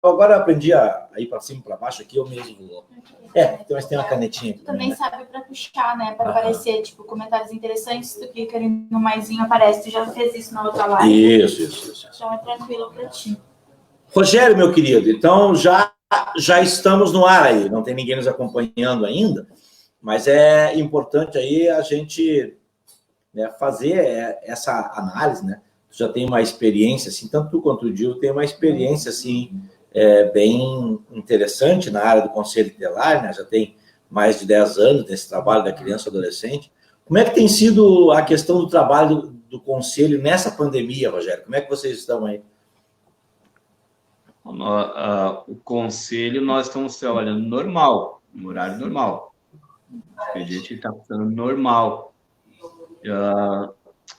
agora aprendi a ir para cima e para baixo aqui, eu mesmo vou. Mas tem uma canetinha aqui. Também sabe para puxar, né? Para aparecer, tipo, comentários interessantes, tu clica ali no maisinho, aparece. Tu já fez isso na outra live? Isso. Então é tranquilo para ti. Rogério, meu querido, então já estamos no ar aí, não tem ninguém nos acompanhando ainda, mas é importante aí a gente, né, fazer essa análise, né? Tu já tem uma experiência, assim, tanto tu quanto o Gil tem uma experiência, assim, bem interessante na área do conselho tutelar, né? Já tem mais de 10 anos nesse trabalho da criança e adolescente. Como é que tem sido a questão do trabalho do conselho nessa pandemia, Rogério? Como é que vocês estão aí? O conselho, nós estamos trabalhando normal, no horário normal. O expediente está funcionando normal.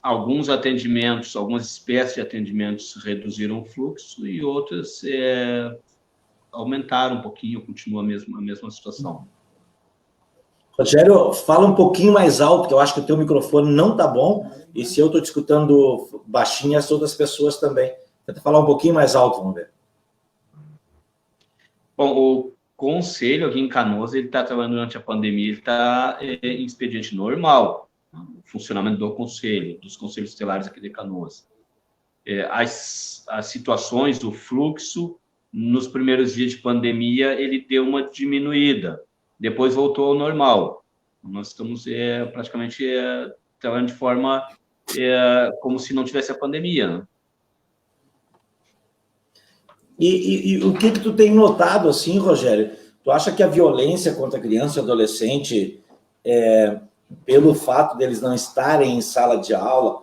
Alguns atendimentos, algumas espécies de atendimentos reduziram o fluxo e outras aumentaram um pouquinho, continua a mesma situação. Rogério, fala um pouquinho mais alto, que eu acho que o teu microfone não está bom, e se eu estou te escutando baixinho, as outras pessoas também. Tenta falar um pouquinho mais alto, vamos ver. Bom, o conselho aqui em Canoas, ele está trabalhando durante a pandemia, ele está em expediente normal, o funcionamento do conselho, dos conselhos tutelares aqui de Canoas. As situações, o fluxo, nos primeiros dias de pandemia, ele deu uma diminuída, depois voltou ao normal. Nós estamos praticamente trabalhando de forma como se não tivesse a pandemia, né? E o que tu tem notado, assim, Rogério? Tu acha que a violência contra criança e adolescente, pelo fato deles não estarem em sala de aula,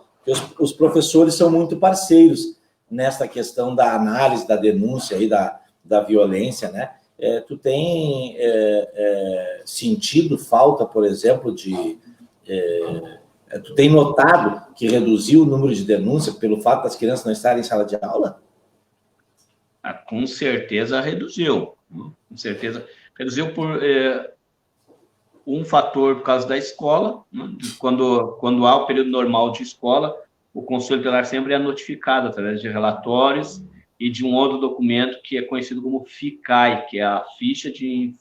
os professores são muito parceiros nessa questão da análise, da denúncia aí da violência, né? Tu tem sentido falta, por exemplo, tu tem notado que reduziu o número de denúncias pelo fato das crianças não estarem em sala de aula? Com certeza reduziu. Com certeza reduziu por um fator por causa da escola, né? Quando há o período normal de escola, o Conselho Tutelar sempre é notificado através de relatórios e de um outro documento que é conhecido como FICAI, que é a ficha de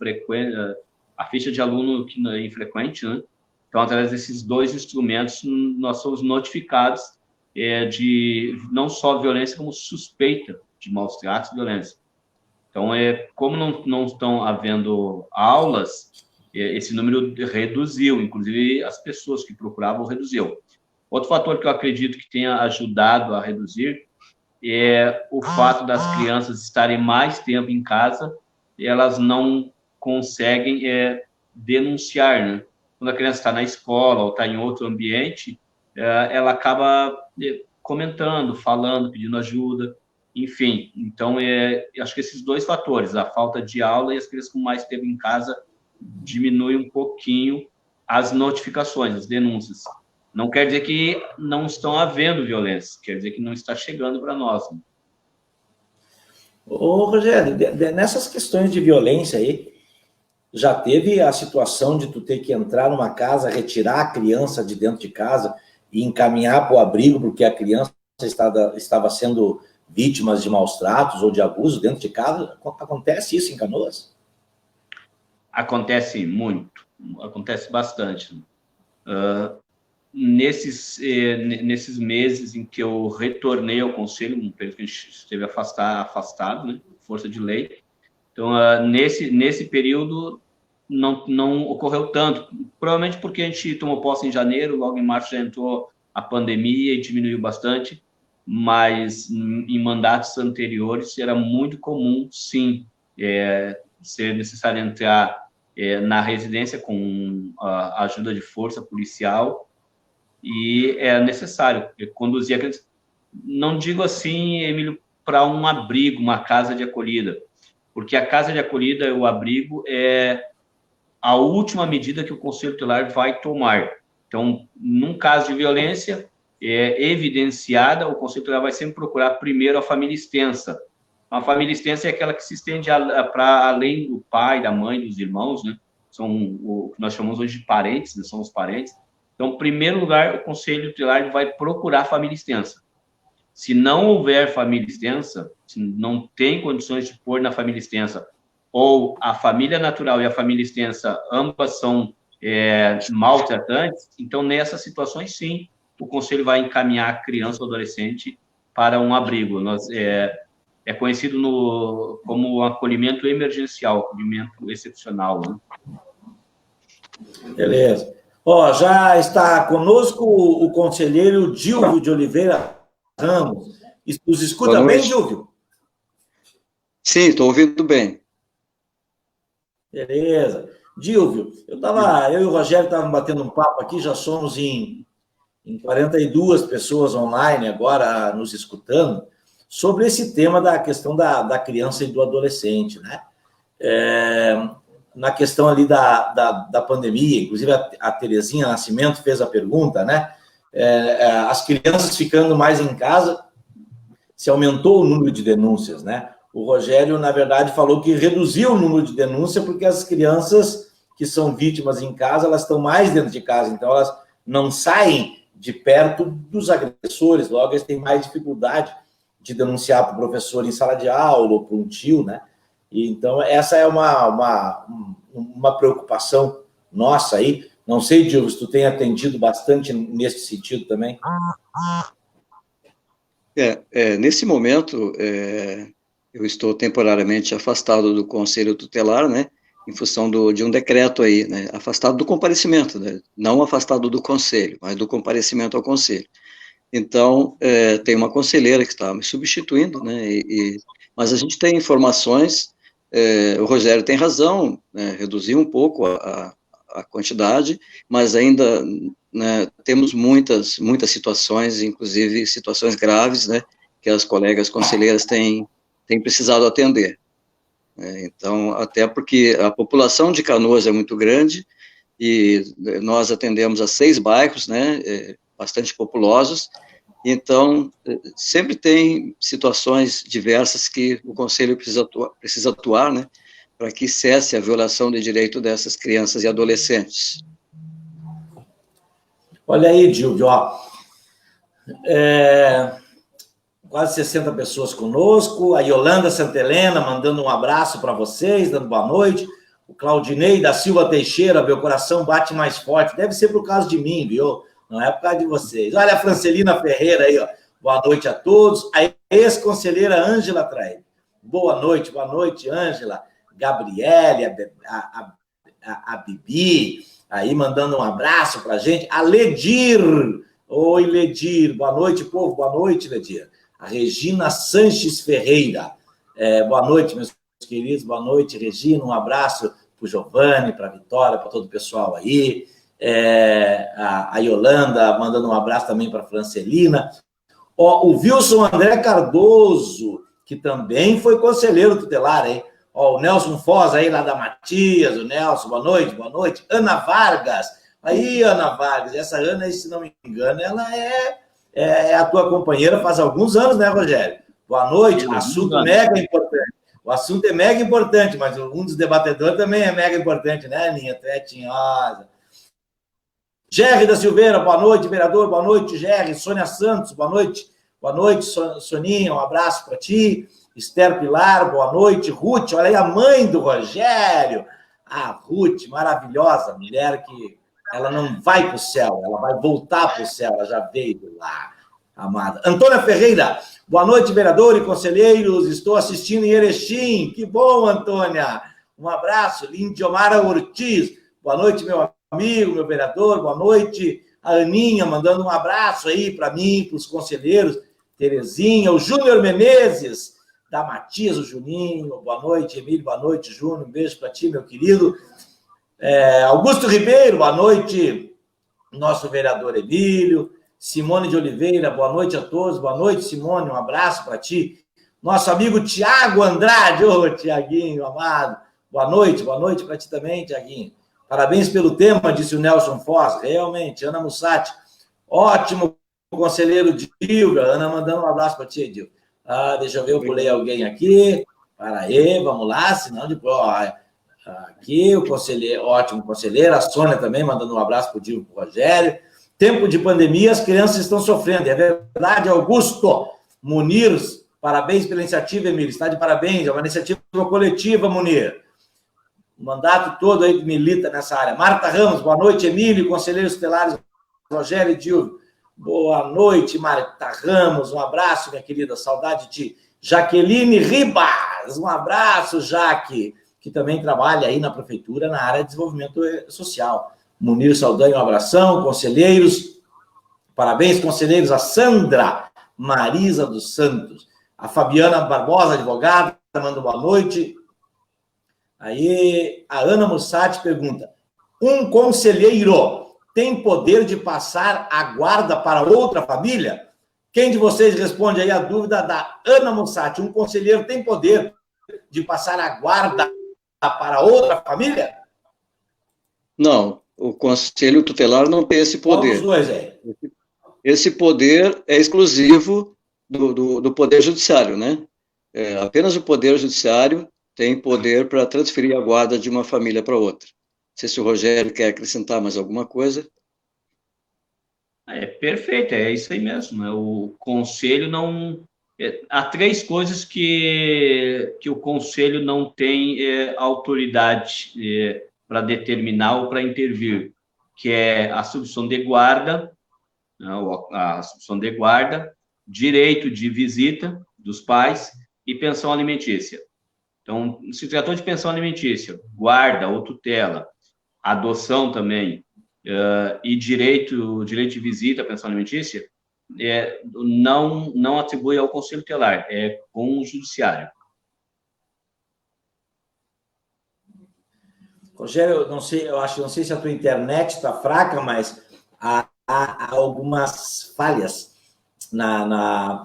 aluno infrequente, né? Então, através desses dois instrumentos, nós somos notificados de não só violência, como suspeita de maus tratos e violência. Então, como não estão havendo aulas, esse número reduziu, inclusive as pessoas que procuravam reduziu. Outro fator que eu acredito que tenha ajudado a reduzir é o fato das crianças estarem mais tempo em casa e elas não conseguem denunciar, né? Quando a criança está na escola ou está em outro ambiente, ela acaba comentando, falando, pedindo ajuda, enfim. Então, acho que esses dois fatores, a falta de aula e as crianças com mais tempo em casa, diminui um pouquinho as notificações, as denúncias. Não quer dizer que não estão havendo violência, quer dizer que não está chegando para nós. Né? Ô, Rogério, nessas questões de violência aí, já teve a situação de tu ter que entrar numa casa, retirar a criança de dentro de casa e encaminhar para o abrigo porque a criança estava sendo vítima de maus tratos ou de abuso dentro de casa? Acontece isso em Canoas? Acontece muito, acontece bastante. Nesses meses em que eu retornei ao conselho, um período que a gente esteve afastado, né, força de lei. Então, nesse período, não ocorreu tanto. Provavelmente porque a gente tomou posse em janeiro, logo em março já entrou a pandemia e diminuiu bastante. Mas em mandatos anteriores era muito comum, sim, ser necessário entrar na residência com a ajuda de força policial e é necessário conduzir aqueles... Não digo assim, Emílio, para um abrigo, uma casa de acolhida, porque a casa de acolhida, o abrigo, é a última medida que o Conselho Tutelar vai tomar. Então, num caso de violência evidenciada, o Conselho Tutelar vai sempre procurar primeiro a família extensa. A família extensa é aquela que se estende para além do pai, da mãe, dos irmãos, né? São o que nós chamamos hoje de parentes, né? São os parentes. Então, em primeiro lugar, o Conselho Tutelar vai procurar a família extensa. Se não houver família extensa, se não tem condições de pôr na família extensa, ou a família natural e a família extensa, ambas são maltratantes, então, nessas situações, sim, o Conselho vai encaminhar a criança ou adolescente para um abrigo. É conhecido como acolhimento emergencial, acolhimento excepcional, né? Beleza. Já está conosco o conselheiro Dilvio de Oliveira Ramos. Nos escuta bem, Dilvio? Sim, estou ouvindo bem. Beleza. Dilvio, eu e o Rogério estávamos batendo um papo aqui, já somos em 42 pessoas online agora nos escutando, sobre esse tema da questão da criança e do adolescente, né? Na questão ali da pandemia, inclusive a Terezinha Nascimento fez a pergunta, né? As crianças ficando mais em casa, se aumentou o número de denúncias, né? O Rogério, na verdade, falou que reduziu o número de denúncias porque as crianças que são vítimas em casa, elas estão mais dentro de casa, então elas não saem de perto dos agressores, logo eles têm mais dificuldade de denunciar para o professor em sala de aula ou para um tio, né? E, então, essa é uma preocupação nossa aí. Não sei, Dilvio, se tu tem atendido bastante nesse sentido também. Nesse momento, eu estou temporariamente afastado do Conselho Tutelar, né? Em função de um decreto aí, né? Afastado do comparecimento, né? Não afastado do Conselho, mas do comparecimento ao Conselho. Então, tem uma conselheira que está me substituindo, né? Mas a gente tem informações, o Rogério tem razão, né? Reduziu um pouco a quantidade, mas ainda, né, temos muitas situações, inclusive situações graves, né? Que as colegas conselheiras têm precisado atender. Então, até porque a população de Canoas é muito grande e nós atendemos a 6 bairros, né, bastante populosos, então sempre tem situações diversas que o Conselho precisa atuar, né, para que cesse a violação de direito dessas crianças e adolescentes. Olha aí, Dilvio, quase 60 pessoas conosco, a Yolanda Santelena mandando um abraço para vocês, dando boa noite, o Claudinei da Silva Teixeira, meu coração bate mais forte, deve ser por causa de mim, viu? Não é por causa de vocês. Olha a Francelina Ferreira aí, boa noite a todos, a ex-conselheira Ângela Traí, boa noite, Ângela, Gabriele, a Bibi, aí mandando um abraço para a gente, a Ledir, oi Ledir, boa noite, povo, boa noite, Ledir. A Regina Sanches Ferreira. Boa noite, meus queridos. Boa noite, Regina. Um abraço para o Giovanni, para a Vitória, para todo o pessoal aí. A Yolanda mandando um abraço também para a Francelina. O Wilson André Cardoso, que também foi conselheiro tutelar, hein? O Nelson Foz aí, lá da Matias, o Nelson, boa noite, boa noite. Ana Vargas. Aí, Ana Vargas, essa Ana, se não me engano, ela é a tua companheira faz alguns anos, né, Rogério? Boa noite, assunto mega importante. O assunto é mega importante, mas um dos debatedores também é mega importante, né, Aninha? Tu é tinhosa. Gerry da Silveira, boa noite, vereador, boa noite, Gerry. Sônia Santos, boa noite, Soninha, um abraço para ti. Esther Pilar, boa noite. Ruth, olha aí a mãe do Rogério. A Ruth, maravilhosa, mulher que ela não vai para o céu, ela vai voltar para o céu, ela já veio lá, amada. Antônia Ferreira, boa noite, vereador e conselheiros, estou assistindo em Erechim, que bom, Antônia, um abraço. Lindiomara Ortiz, boa noite, meu amigo, meu vereador, boa noite. A Aninha, mandando um abraço aí para mim, para os conselheiros, Terezinha, o Júnior Menezes, da Matias, o Juninho, boa noite, Emílio, boa noite, Júnior, um beijo para ti, meu querido. Augusto Ribeiro, boa noite, nosso vereador Emílio. Simone de Oliveira, boa noite a todos, boa noite, Simone, um abraço para ti. Nosso amigo Tiago Andrade, Tiaguinho, amado, boa noite para ti também, Tiaguinho. Parabéns pelo tema, disse o Nelson Foz, realmente. Ana Mussati, ótimo conselheiro Dilvio, Ana mandando um abraço para ti, Dilvio. Deixa eu ver, eu pulei alguém aqui, para aí, vamos lá, senão depois... Aqui, o conselheiro, ótimo conselheiro, a Sônia também, mandando um abraço para o Dilvio e para o Rogério. Tempo de pandemia, as crianças estão sofrendo, é verdade, Augusto. Munir, parabéns pela iniciativa, Emílio, está de parabéns, é uma iniciativa coletiva, Munir. O mandato todo aí que milita nessa área. Marta Ramos, boa noite, Emílio, conselheiros tutelares, Rogério e Dilvio. Boa noite, Marta Ramos, um abraço, minha querida, saudade de ti. Jaqueline Ribas, um abraço, Jaque, que também trabalha aí na prefeitura na área de desenvolvimento social. Munir Saldanha, um abração, conselheiros, parabéns, conselheiros, a Sandra Marisa dos Santos, a Fabiana Barbosa, advogada, manda boa noite. Aí, a Ana Mussati pergunta, um conselheiro tem poder de passar a guarda para outra família? Quem de vocês responde aí a dúvida da Ana Mussati? Um conselheiro tem poder de passar a guarda para outra família? Não, o conselho tutelar não tem esse poder. Os dois aí. Esse poder é exclusivo do Poder Judiciário, né? Apenas o Poder Judiciário tem poder para transferir a guarda de uma família para outra. Não sei se o Rogério quer acrescentar mais alguma coisa. Perfeito, é isso aí mesmo. O conselho não... há três coisas que o conselho não tem autoridade para determinar ou para intervir, que é a substituição de guarda, a substituição de guarda, direito de visita dos pais e pensão alimentícia. Então, se tratou de pensão alimentícia, guarda ou tutela, adoção também, e direito de visita, pensão alimentícia, não atribui ao Conselho Tutelar, é com o Judiciário. Rogério, não sei se a tua internet está fraca, mas há algumas falhas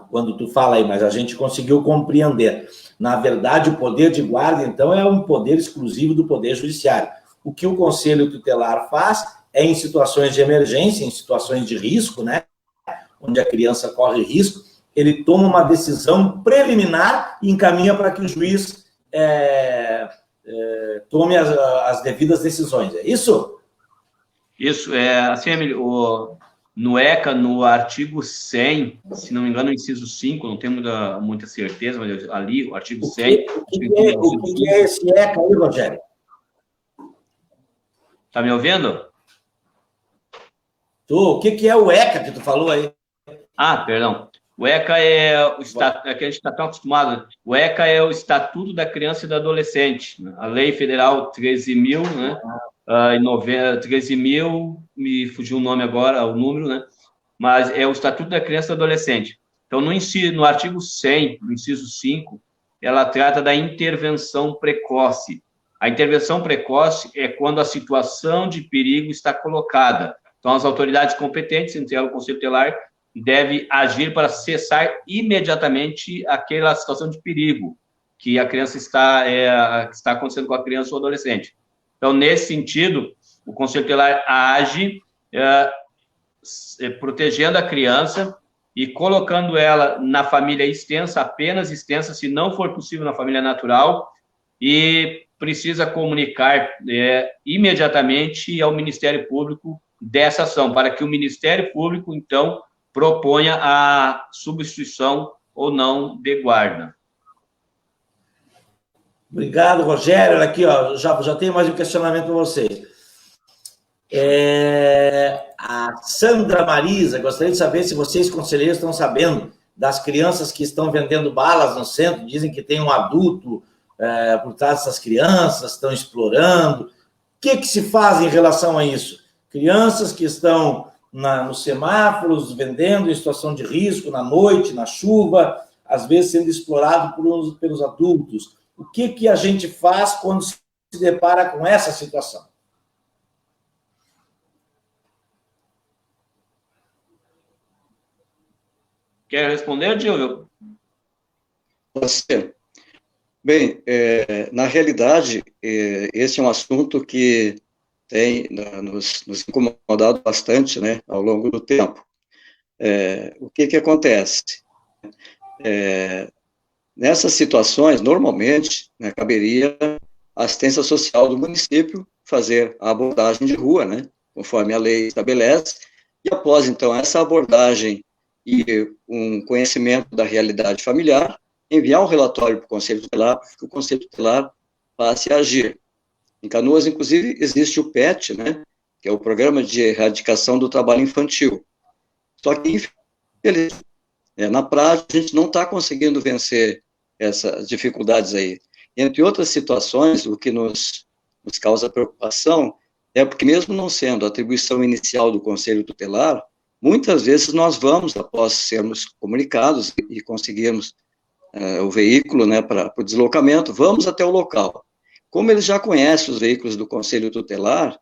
quando tu fala aí, mas a gente conseguiu compreender. Na verdade, o poder de guarda, então, é um poder exclusivo do Poder Judiciário. O que o Conselho Tutelar faz é em situações de emergência, em situações de risco, né? Onde a criança corre risco, ele toma uma decisão preliminar e encaminha para que o juiz tome as devidas decisões. É isso? Isso, assim, Emílio, no ECA, no artigo 100, se não me engano, no inciso 5, não tenho muita certeza, mas ali, o artigo 100... O que é esse ECA aí, Rogério? Está me ouvindo? O que é o ECA que tu falou aí? Perdão. O ECA é o estatuto, que a gente está tão acostumado. O ECA é o Estatuto da Criança e do Adolescente. A Lei Federal 13.000, né? 13.000, me fugiu o nome agora, o número, né? Mas é o Estatuto da Criança e do Adolescente. Então, no artigo 100, no inciso 5, ela trata da intervenção precoce. A intervenção precoce é quando a situação de perigo está colocada. Então, as autoridades competentes, entre elas o Conselho Tutelar, deve agir para cessar imediatamente aquela situação de perigo que a criança está acontecendo com a criança ou adolescente. Então, nesse sentido, o Conselho Tutelar age protegendo a criança e colocando ela na família extensa, apenas extensa, se não for possível na família natural, e precisa comunicar imediatamente ao Ministério Público dessa ação, para que o Ministério Público, então, proponha a substituição ou não de guarda. Obrigado, Rogério. Aqui, ó, já tenho mais um questionamento para vocês. A Sandra Marisa, gostaria de saber se vocês, conselheiros, estão sabendo das crianças que estão vendendo balas no centro, dizem que tem um adulto por trás dessas crianças, estão explorando. O que se faz em relação a isso? Crianças que estão nos semáforos, vendendo em situação de risco, na noite, na chuva, às vezes sendo explorado pelos adultos. O que a gente faz quando se depara com essa situação? Quer responder, Dilvio? Você. Bem, na realidade, esse é um assunto que tem nos incomodado bastante, né, ao longo do tempo. O que acontece? Nessas situações, normalmente, né, caberia a assistência social do município fazer a abordagem de rua, né, conforme a lei estabelece, e após, então, essa abordagem e um conhecimento da realidade familiar, enviar um relatório para o Conselho Tutelar, para que o Conselho Tutelar passe a agir. Em Canoas, inclusive, existe o PET, né, que é o Programa de Erradicação do Trabalho Infantil. Só que, infelizmente, na prática, a gente não está conseguindo vencer essas dificuldades aí. Entre outras situações, o que nos causa preocupação é porque, mesmo não sendo a atribuição inicial do Conselho Tutelar, muitas vezes nós vamos, após sermos comunicados e conseguirmos o veículo, né, para o deslocamento, vamos até o local. Como eles já conhecem os veículos do Conselho Tutelar,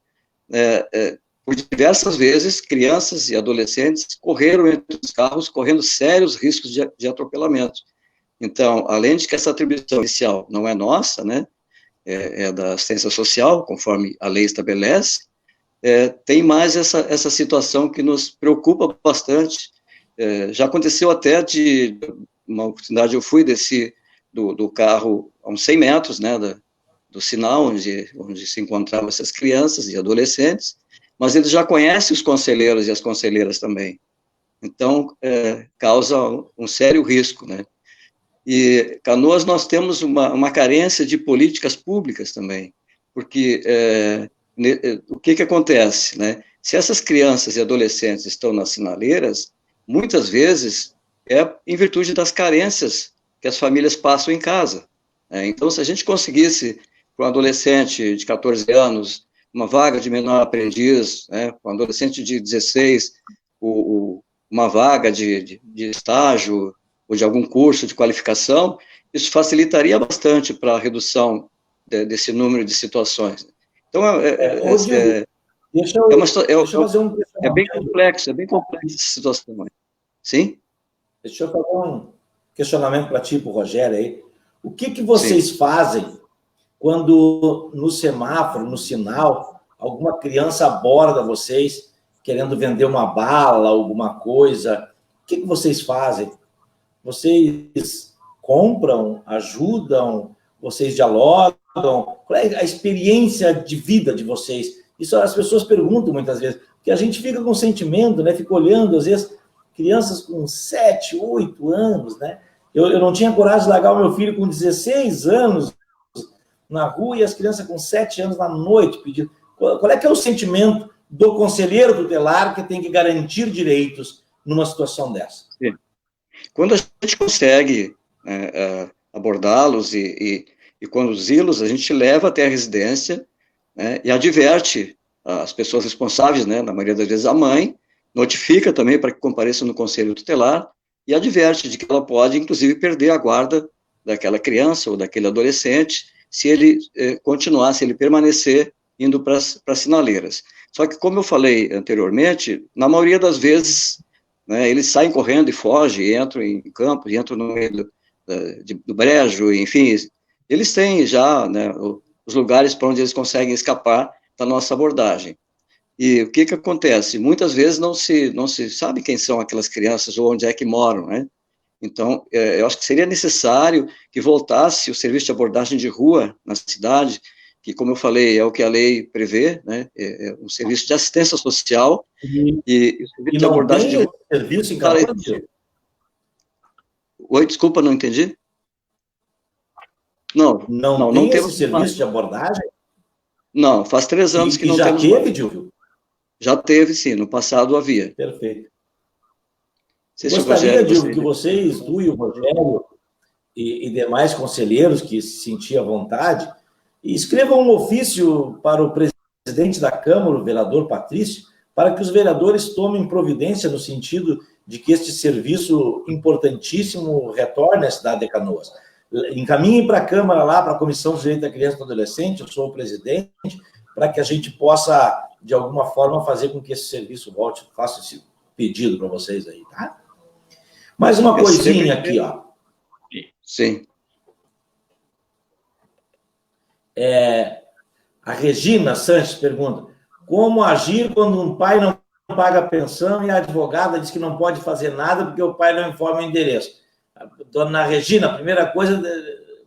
por diversas vezes, crianças e adolescentes correram entre os carros, correndo sérios riscos de atropelamento. Então, além de que essa atribuição inicial não é nossa, né, é da assistência social, conforme a lei estabelece, tem mais essa situação que nos preocupa bastante. Já aconteceu até de uma oportunidade, eu desci do carro a uns 100 metros, né, do sinal onde se encontravam essas crianças e adolescentes, mas eles já conhecem os conselheiros e as conselheiras também. Então, causa um sério risco, né. E Canoas nós temos uma carência de políticas públicas também, porque o que acontece, né? Se essas crianças e adolescentes estão nas sinaleiras, muitas vezes é em virtude das carências que as famílias passam em casa. Então, se a gente conseguisse, para um adolescente de 14 anos, uma vaga de menor aprendiz, né, para um adolescente de 16, uma vaga de estágio, ou de algum curso de qualificação, isso facilitaria bastante para a redução desse número de situações. Então, é bem complexo essa situação. Sim? Deixa eu fazer um questionamento para ti, para o Rogério aí. O que vocês fazem quando no semáforo, no sinal, alguma criança aborda vocês querendo vender uma bala, alguma coisa? O que vocês fazem? Vocês compram, ajudam, vocês dialogam? Qual é a experiência de vida de vocês? Isso as pessoas perguntam muitas vezes, porque a gente fica com sentimento, né? Fica olhando, às vezes, crianças com 7, 8 anos, né? Eu não tinha coragem de largar o meu filho com 16 anos na rua e as crianças com 7 anos na noite pedindo. Qual é que é o sentimento do conselheiro tutelar que tem que garantir direitos numa situação dessa? Sim. Quando a gente consegue abordá-los e conduzi-los, a gente leva até a residência, né, e adverte as pessoas responsáveis, né, na maioria das vezes a mãe, notifica também para que compareça no conselho tutelar e adverte de que ela pode, inclusive, perder a guarda daquela criança ou daquele adolescente se ele se ele permanecer indo para as sinaleiras. Só que, como eu falei anteriormente, na maioria das vezes, né, eles saem correndo e fogem, e entram em campo, e entram no meio do brejo, enfim, eles têm já, né, os lugares para onde eles conseguem escapar da nossa abordagem. E o que acontece? Muitas vezes não se sabe quem são aquelas crianças ou onde é que moram, né? Então, eu acho que seria necessário que voltasse o serviço de abordagem de rua na cidade, que, como eu falei, é o que a lei prevê, né? É um serviço de assistência social e o serviço de abordagem de rua. Serviço em Canoas? Oi, desculpa, não entendi. Não tem esse serviço de abordagem? Não, faz 3 anos que não temos. Já teve, Dilvio? Já teve, sim, no passado havia. Perfeito. Gostaria, Dilvio, que vocês, tu e o Rogério e demais conselheiros que se sentiam à vontade, escrevam um ofício para o presidente da Câmara, o vereador Patrício, para que os vereadores tomem providência no sentido de que este serviço importantíssimo retorne à cidade de Canoas. Encaminhem para a Câmara, lá para a Comissão de Direito da Criança e do Adolescente, eu sou o presidente, para que a gente possa, de alguma forma, fazer com que esse serviço volte. Faço esse pedido para vocês aí, tá? Mais uma coisinha aqui, ó. Sim. A Regina Sanches pergunta: como agir quando um pai não paga a pensão e a advogada diz que não pode fazer nada porque o pai não informa o endereço? Dona Regina, a primeira coisa,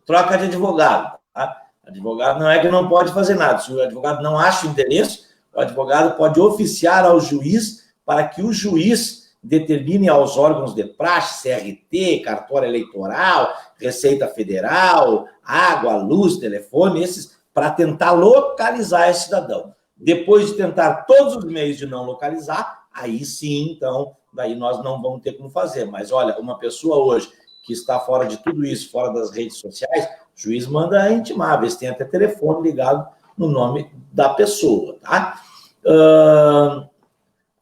troca de advogado. Tá? Advogado não é que não pode fazer nada. Se o advogado não acha o endereço, o advogado pode oficiar ao juiz para que o juiz determine aos órgãos de praxe, CRT, cartório eleitoral, Receita Federal, água, luz, telefone, esses, para tentar localizar esse cidadão. Depois de tentar todos os meios de não localizar, aí sim, então, daí nós não vamos ter como fazer. Mas, olha, uma pessoa hoje que está fora de tudo isso, fora das redes sociais, o juiz manda intimar, às vezes tem até telefone ligado no nome da pessoa, tá?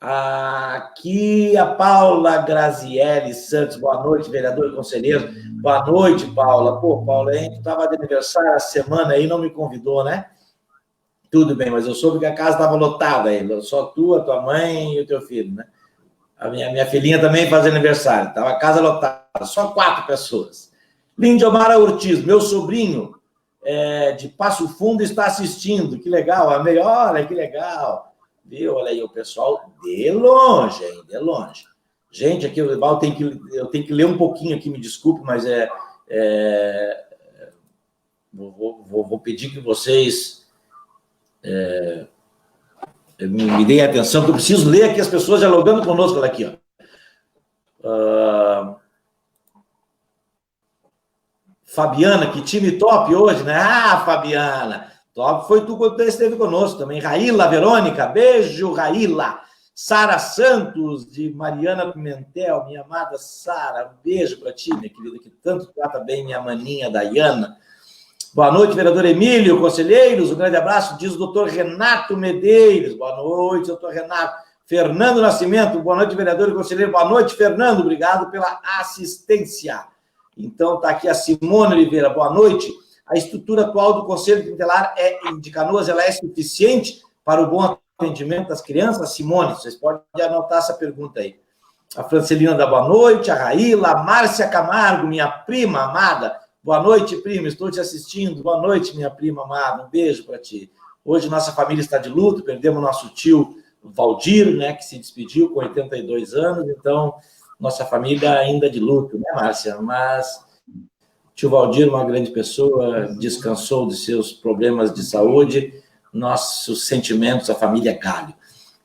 Aqui a Paula Grazielli Santos, boa noite, vereador e conselheiro. Boa noite, Paula. Pô, Paula, a gente estava de aniversário essa semana aí, não me convidou, né? Tudo bem, mas eu soube que a casa estava lotada ainda, só tu, a tua mãe e o teu filho, né? A minha filhinha também faz aniversário, estava a casa lotada, só 4 pessoas. Lindomara Ortiz, meu sobrinho de Passo Fundo está assistindo, que legal, amei, olha que legal. Viu? Olha aí, o pessoal de longe, hein? De longe. Gente, aqui eu tenho que ler um pouquinho aqui, me desculpe, mas vou pedir que vocês me deem atenção, que eu preciso ler aqui as pessoas dialogando conosco. Olha aqui, ó. Fabiana, que time top hoje, né? Ah, Fabiana! Top foi tu quando esteve conosco também. Raíla Verônica, beijo, Raíla. Sara Santos, de Mariana Pimentel, minha amada Sara, um beijo para ti, minha querida, que tanto trata bem minha maninha Dayana. Boa noite, vereador Emílio, conselheiros, um grande abraço, diz o doutor Renato Medeiros. Boa noite, doutor Renato. Fernando Nascimento, boa noite, vereador e conselheiro. Boa noite, Fernando, obrigado pela assistência. Então, está aqui a Simone Oliveira, boa noite. A estrutura atual do Conselho Tutelar de Canoas, ela é suficiente para o bom atendimento das crianças? Simone, vocês podem anotar essa pergunta aí. A Francelina da boa noite, a Raíla, a Márcia Camargo, minha prima amada. Boa noite, prima, estou te assistindo. Boa noite, minha prima amada, um beijo para ti. Hoje nossa família está de luto, perdemos nosso tio Valdir, né, que se despediu com 82 anos, então nossa família ainda de luto, né, Márcia? Mas tio Valdir, uma grande pessoa, descansou de seus problemas de saúde, nossos sentimentos, a família Galho.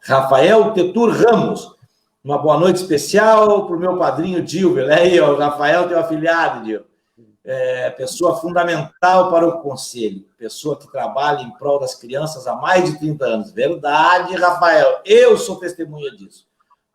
Rafael Tetur Ramos, uma boa noite especial para o meu padrinho Dilber. Olha aí, ó, o Rafael, teu afilhado, Dilber. Pessoa fundamental para o Conselho, pessoa que trabalha em prol das crianças há mais de 30 anos. Verdade, Rafael, eu sou testemunha disso.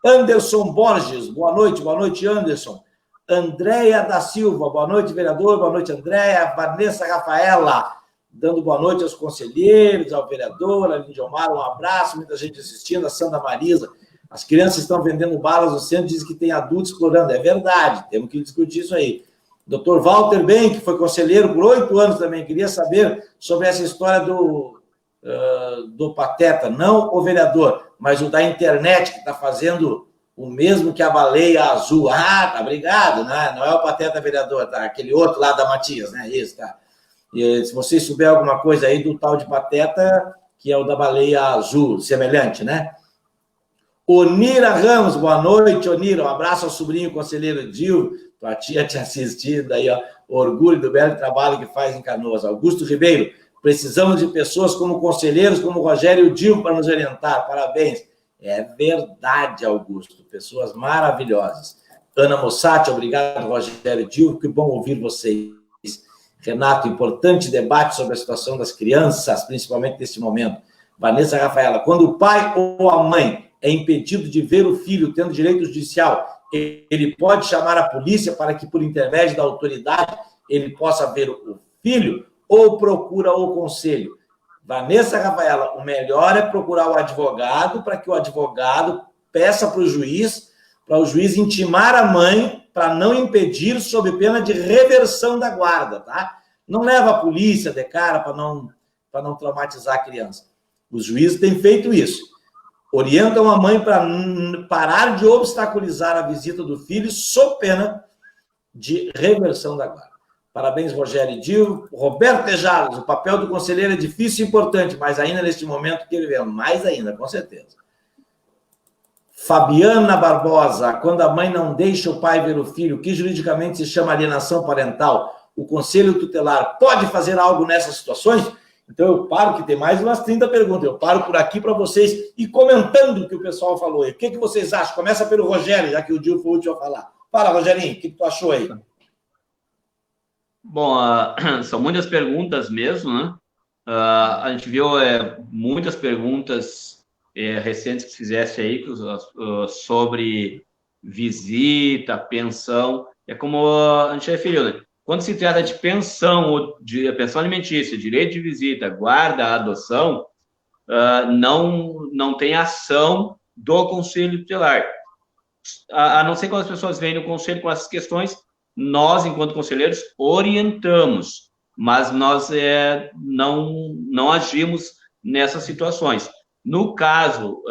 Anderson Borges, boa noite, Anderson. Andréia da Silva, boa noite, vereador, boa noite, Andréia. Vanessa Rafaela, dando boa noite aos conselheiros, ao vereador, a Lindomar, um abraço, muita gente assistindo, a Sandra Marisa. As crianças estão vendendo balas no centro, dizem que tem adultos explorando. É verdade, temos que discutir isso aí. Dr. Walter Ben, que foi conselheiro por 8 anos também, queria saber sobre essa história do Pateta, não o vereador, mas o da internet, que está fazendo o mesmo que a baleia azul. Ah, tá, obrigado, né? Não é o Pateta vereador, tá? Aquele outro lá da Matias, né? Isso, tá? E se vocês souberem alguma coisa aí do tal de Pateta, que é o da baleia azul, semelhante, né? Onira Ramos, boa noite, Onira. Um abraço ao sobrinho conselheiro Dil, tua tia te assistindo aí, ó. Orgulho do belo trabalho que faz em Canoas. Augusto Ribeiro, precisamos de pessoas como conselheiros, como o Rogério Dil, para nos orientar. Parabéns. É verdade, Augusto. Pessoas maravilhosas. Ana Mossati, obrigado, Rogério Dil. Que bom ouvir vocês. Renato, importante debate sobre a situação das crianças, principalmente nesse momento. Vanessa Rafaela, quando o pai ou a mãe é impedido de ver o filho tendo direito judicial, ele pode chamar a polícia para que, por intermédio da autoridade, ele possa ver o filho ou procura o conselho? Vanessa Rafaela, o melhor é procurar o advogado para que o advogado peça para o juiz intimar a mãe para não impedir sob pena de reversão da guarda, tá? Não leva a polícia de cara para não traumatizar a criança. Os juízes têm feito isso. Orientam a mãe para parar de obstaculizar a visita do filho sob pena de reversão da guarda. Parabéns, Rogério e Dil. Roberto Tejalos, o papel do conselheiro é difícil e importante, mas ainda neste momento que vivemos, mais ainda, com certeza. Fabiana Barbosa, quando a mãe não deixa o pai ver o filho, que juridicamente se chama alienação parental, o Conselho Tutelar pode fazer algo nessas situações? Então eu paro, que tem mais umas 30 perguntas, eu paro por aqui para vocês ir comentando o que o pessoal falou aí. O que vocês acham? Começa pelo Rogério, já que o Dil foi o último a falar. Fala, Rogerinho, o que tu achou aí? Bom, são muitas perguntas mesmo, né? A gente viu muitas perguntas recentes que fizesse aí sobre visita, pensão. É como a gente referiu, né? Quando se trata de pensão, de pensão alimentícia, direito de visita, guarda, adoção, não tem ação do Conselho Tutelar. A não ser quando as pessoas vêm no Conselho com essas questões, nós, enquanto conselheiros, orientamos, mas nós não agimos nessas situações. No caso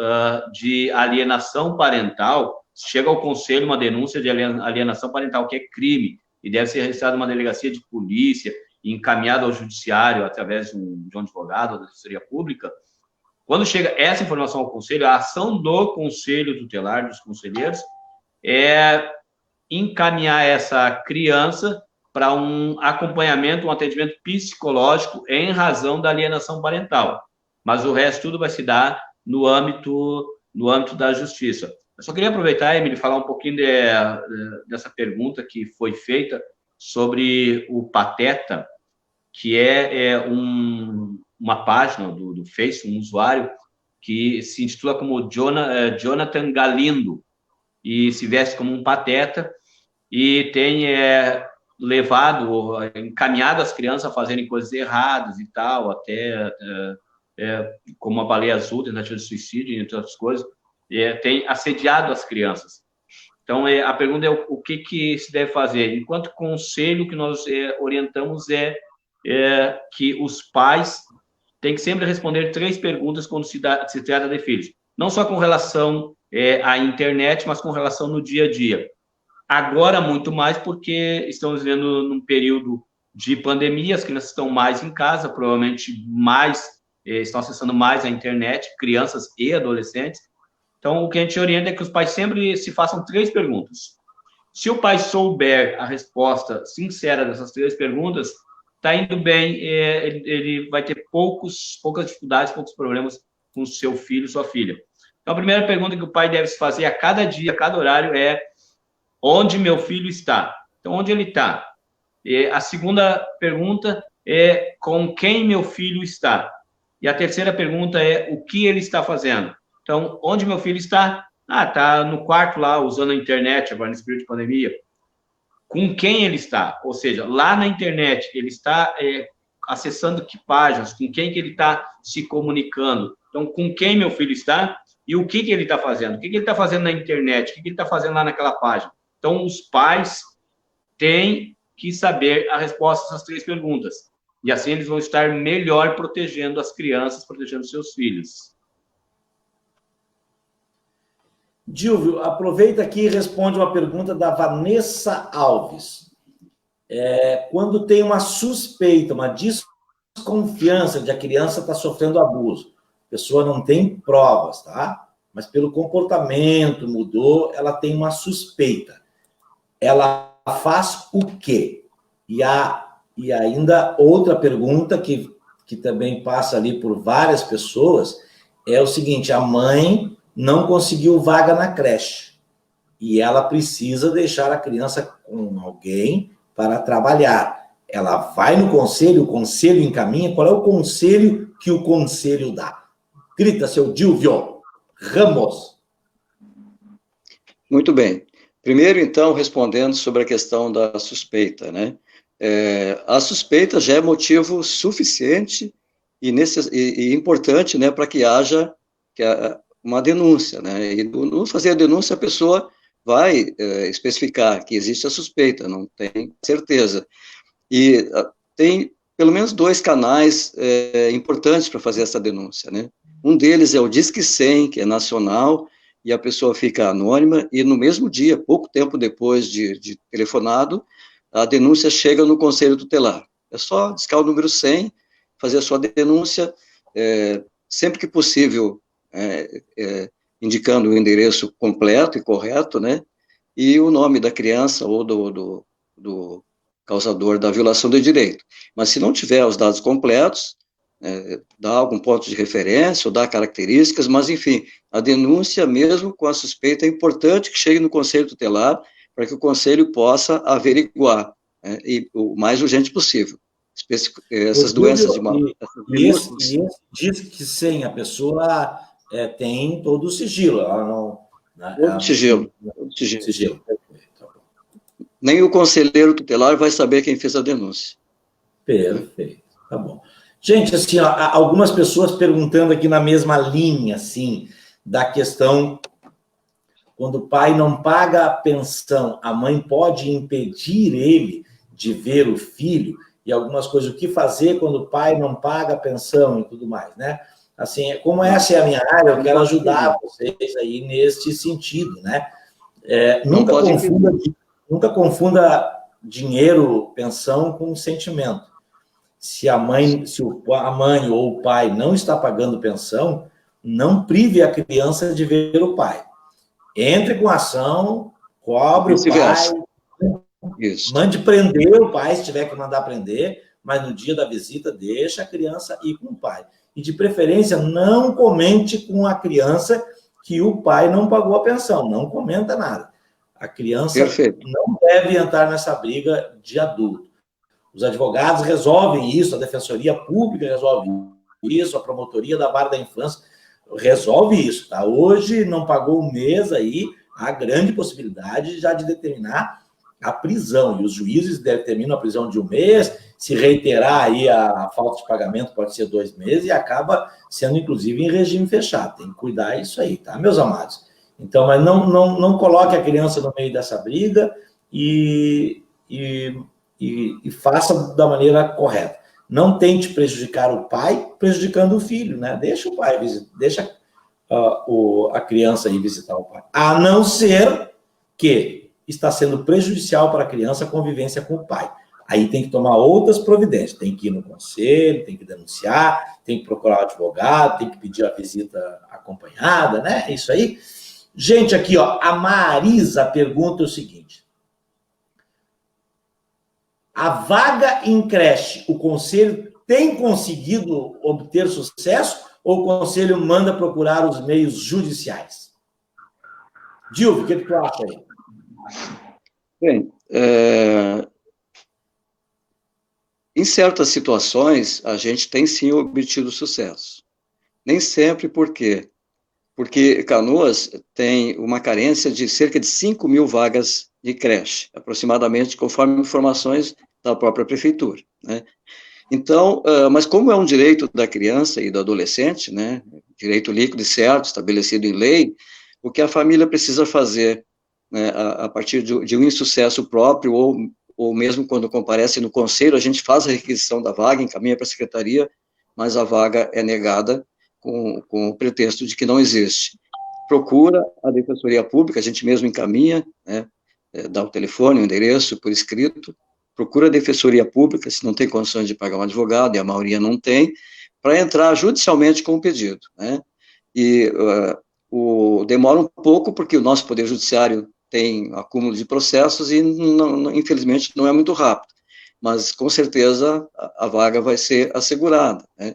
de alienação parental, chega ao Conselho uma denúncia de alienação parental, que é crime, e deve ser registrada uma delegacia de polícia e encaminhada ao judiciário através de um advogado ou da assessoria pública. Quando chega essa informação ao Conselho, a ação do Conselho Tutelar, dos conselheiros, é encaminhar essa criança para um acompanhamento, um atendimento psicológico em razão da alienação parental. Mas o resto tudo vai se dar no âmbito da justiça. Eu só queria aproveitar, Emily, falar um pouquinho dessa pergunta que foi feita sobre o Pateta, que é uma página do Face, um usuário que se intitula como Jonathan Galindo e se veste como um pateta e tem encaminhado as crianças a fazerem coisas erradas e tal, até como a baleia azul, tentativa de suicídio, entre outras coisas, tem assediado as crianças. Então, a pergunta é o que se deve fazer. Enquanto conselho, que nós orientamos que os pais têm que sempre responder 3 perguntas quando se trata de filhos. Não só com relação à internet, mas com relação no dia a dia. Agora, muito mais, porque estamos vivendo num período de pandemia, as crianças estão mais em casa, provavelmente estão acessando mais a internet, crianças e adolescentes. Então, o que a gente orienta é que os pais sempre se façam 3 perguntas. Se o pai souber a resposta sincera dessas 3 perguntas, está indo bem, ele vai ter poucas dificuldades, poucos problemas com seu filho, sua filha. Então, a primeira pergunta que o pai deve se fazer a cada dia, a cada horário é: onde meu filho está? Então, onde ele está? A segunda pergunta é: com quem meu filho está? E a terceira pergunta é: o que ele está fazendo? Então, onde meu filho está? Está no quarto lá, usando a internet, agora nesse período de pandemia. Com quem ele está? Ou seja, lá na internet, ele está acessando que páginas? Com quem que ele está se comunicando? Então, com quem meu filho está e o que ele está fazendo? O que ele está fazendo na internet? O que ele está fazendo lá naquela página? Então, os pais têm que saber a resposta a essas 3 perguntas. E assim eles vão estar melhor protegendo as crianças, protegendo seus filhos. Dilvio, aproveita aqui e responde uma pergunta da Vanessa Alves. Quando tem uma suspeita, uma desconfiança de a criança está sofrendo abuso, a pessoa não tem provas, tá? Mas pelo comportamento mudou, ela tem uma suspeita. Ela faz o quê? E ainda outra pergunta que também passa ali por várias pessoas é o seguinte: a mãe não conseguiu vaga na creche e ela precisa deixar a criança com alguém para trabalhar. Ela vai no conselho, o conselho encaminha. Qual é o conselho que o conselho dá? Grita, seu Dilvio Ramos. Muito bem. Primeiro, então, respondendo sobre a questão da suspeita, né? A suspeita já é motivo suficiente e importante, né, para que haja uma denúncia, né? E no fazer a denúncia, a pessoa vai especificar que existe a suspeita, não tem certeza. E tem pelo menos 2 canais importantes para fazer essa denúncia, né? Um deles é o Disque 100, que é nacional, e a pessoa fica anônima, e no mesmo dia, pouco tempo depois de telefonado, a denúncia chega no Conselho Tutelar. É só discar o número 100, fazer a sua denúncia, sempre que possível, indicando o endereço completo e correto, né, e o nome da criança ou do causador da violação do direito. Mas se não tiver os dados completos, dá algum ponto de referência, ou dá características, mas, enfim, a denúncia, mesmo com a suspeita, é importante que chegue no Conselho Tutelar, para que o Conselho possa averiguar, e o mais urgente possível. Essas doenças de esse diz que sim, a pessoa tem todo o sigilo, ela não... Todo sigilo. Nem o conselheiro tutelar vai saber quem fez a denúncia. Perfeito, tá bom. Gente, assim, ó, algumas pessoas perguntando aqui na mesma linha, assim, da questão, quando o pai não paga a pensão, a mãe pode impedir ele de ver o filho, e algumas coisas, o que fazer quando o pai não paga a pensão e tudo mais, né? Assim, como essa é a minha área, eu quero ajudar vocês aí neste sentido, né? Nunca confunda dinheiro, pensão com sentimento. Se a mãe ou o pai não está pagando pensão, não prive a criança de ver o pai. Entre com ação, cobre o pai, mande prender o pai, se tiver que mandar prender, mas no dia da visita, deixa a criança ir com o pai. E, de preferência, não comente com a criança que o pai não pagou a pensão. Não comenta nada. A criança não deve entrar nessa briga de adulto. Os advogados resolvem isso, a Defensoria Pública resolve isso, a Promotoria da Vara da Infância resolve isso, tá? Hoje não pagou um mês aí, há grande possibilidade já de determinar a prisão, e os juízes determinam a prisão de um mês, se reiterar aí a falta de pagamento pode ser 2 meses, e acaba sendo, inclusive, em regime fechado. Tem que cuidar disso aí, tá, meus amados? Então, mas não coloque a criança no meio dessa briga e faça da maneira correta. Não tente prejudicar o pai prejudicando o filho, né? Deixa o pai visitar, deixa a criança ir visitar o pai. A não ser que está sendo prejudicial para a criança a convivência com o pai. Aí tem que tomar outras providências. Tem que ir no conselho, tem que denunciar, tem que procurar um advogado, tem que pedir a visita acompanhada, né? É isso aí. Gente, aqui, ó, a Marisa pergunta o seguinte. A vaga em creche, o conselho tem conseguido obter sucesso ou o conselho manda procurar os meios judiciais? Dilvio, o que tu acha aí? Bem, em certas situações, a gente tem sim obtido sucesso. Nem sempre, por quê? Porque Canoas tem uma carência de cerca de 5.000 vagas de creche, aproximadamente, conforme informações da própria prefeitura, né? Então, mas como é um direito da criança e do adolescente, né, direito líquido e certo, estabelecido em lei, o que a família precisa fazer, né, a partir de um insucesso próprio, ou mesmo quando comparece no conselho, a gente faz a requisição da vaga, encaminha para a secretaria, mas a vaga é negada com o pretexto de que não existe. Procura a Defensoria Pública, a gente mesmo encaminha, né, dá o telefone, o endereço por escrito, procura a Defensoria Pública, se não tem condições de pagar um advogado, e a maioria não tem, para entrar judicialmente com o pedido, né? E demora um pouco, porque o nosso Poder Judiciário tem acúmulo de processos e, infelizmente, não é muito rápido, mas, com certeza, a vaga vai ser assegurada, né?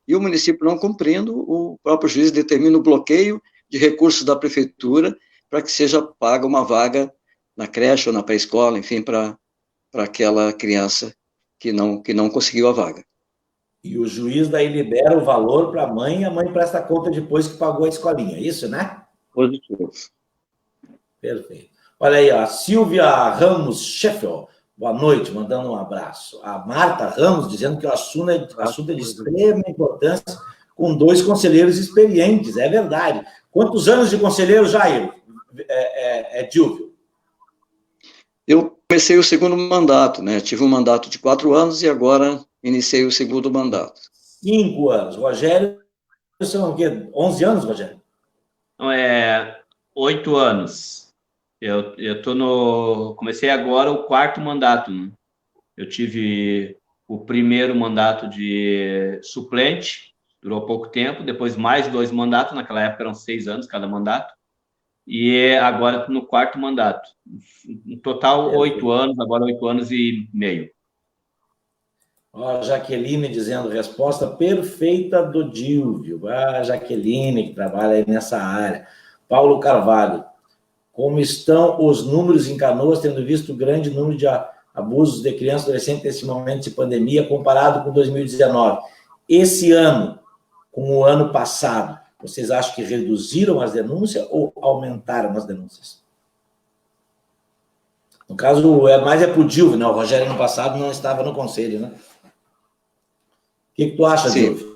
E o município não cumprindo, o próprio juiz determina o bloqueio de recursos da prefeitura para que seja paga uma vaga na creche ou na pré-escola, enfim, para aquela criança que não conseguiu a vaga. E o juiz daí libera o valor para a mãe presta conta depois que pagou a escolinha, é isso, né? Positivo. Perfeito. Olha aí, a Silvia Ramos Sheffield, boa noite, mandando um abraço. A Marta Ramos dizendo que o assunto é de extrema importância, com 2 conselheiros experientes, é verdade. Quantos anos de conselheiro, Jair? Dilvio? Eu comecei o 2º mandato, né? Tive um mandato de 4 anos e agora iniciei o 2º mandato. 5 anos. Rogério, são o quê? 11 anos, Rogério? Não, 8 anos. Comecei agora o 4º mandato, né? Eu tive o primeiro mandato de suplente, durou pouco tempo, depois mais 2 mandatos, naquela época eram 6 anos cada mandato, e agora no 4º mandato. No total, 8 anos, agora 8 anos e meio. Ó, a Jaqueline dizendo, resposta perfeita do Dilvio. Ah, Jaqueline, que trabalha aí nessa área. Paulo Carvalho, como estão os números em Canoas, tendo visto o grande número de abusos de crianças e adolescentes nesse momento de pandemia, comparado com 2019? Esse ano, com o ano passado, vocês acham que reduziram as denúncias ou aumentaram as denúncias? No caso, mais é para o Dilvio, né? O Rogério, no passado, não estava no conselho, né? O que tu acha, Dilvio?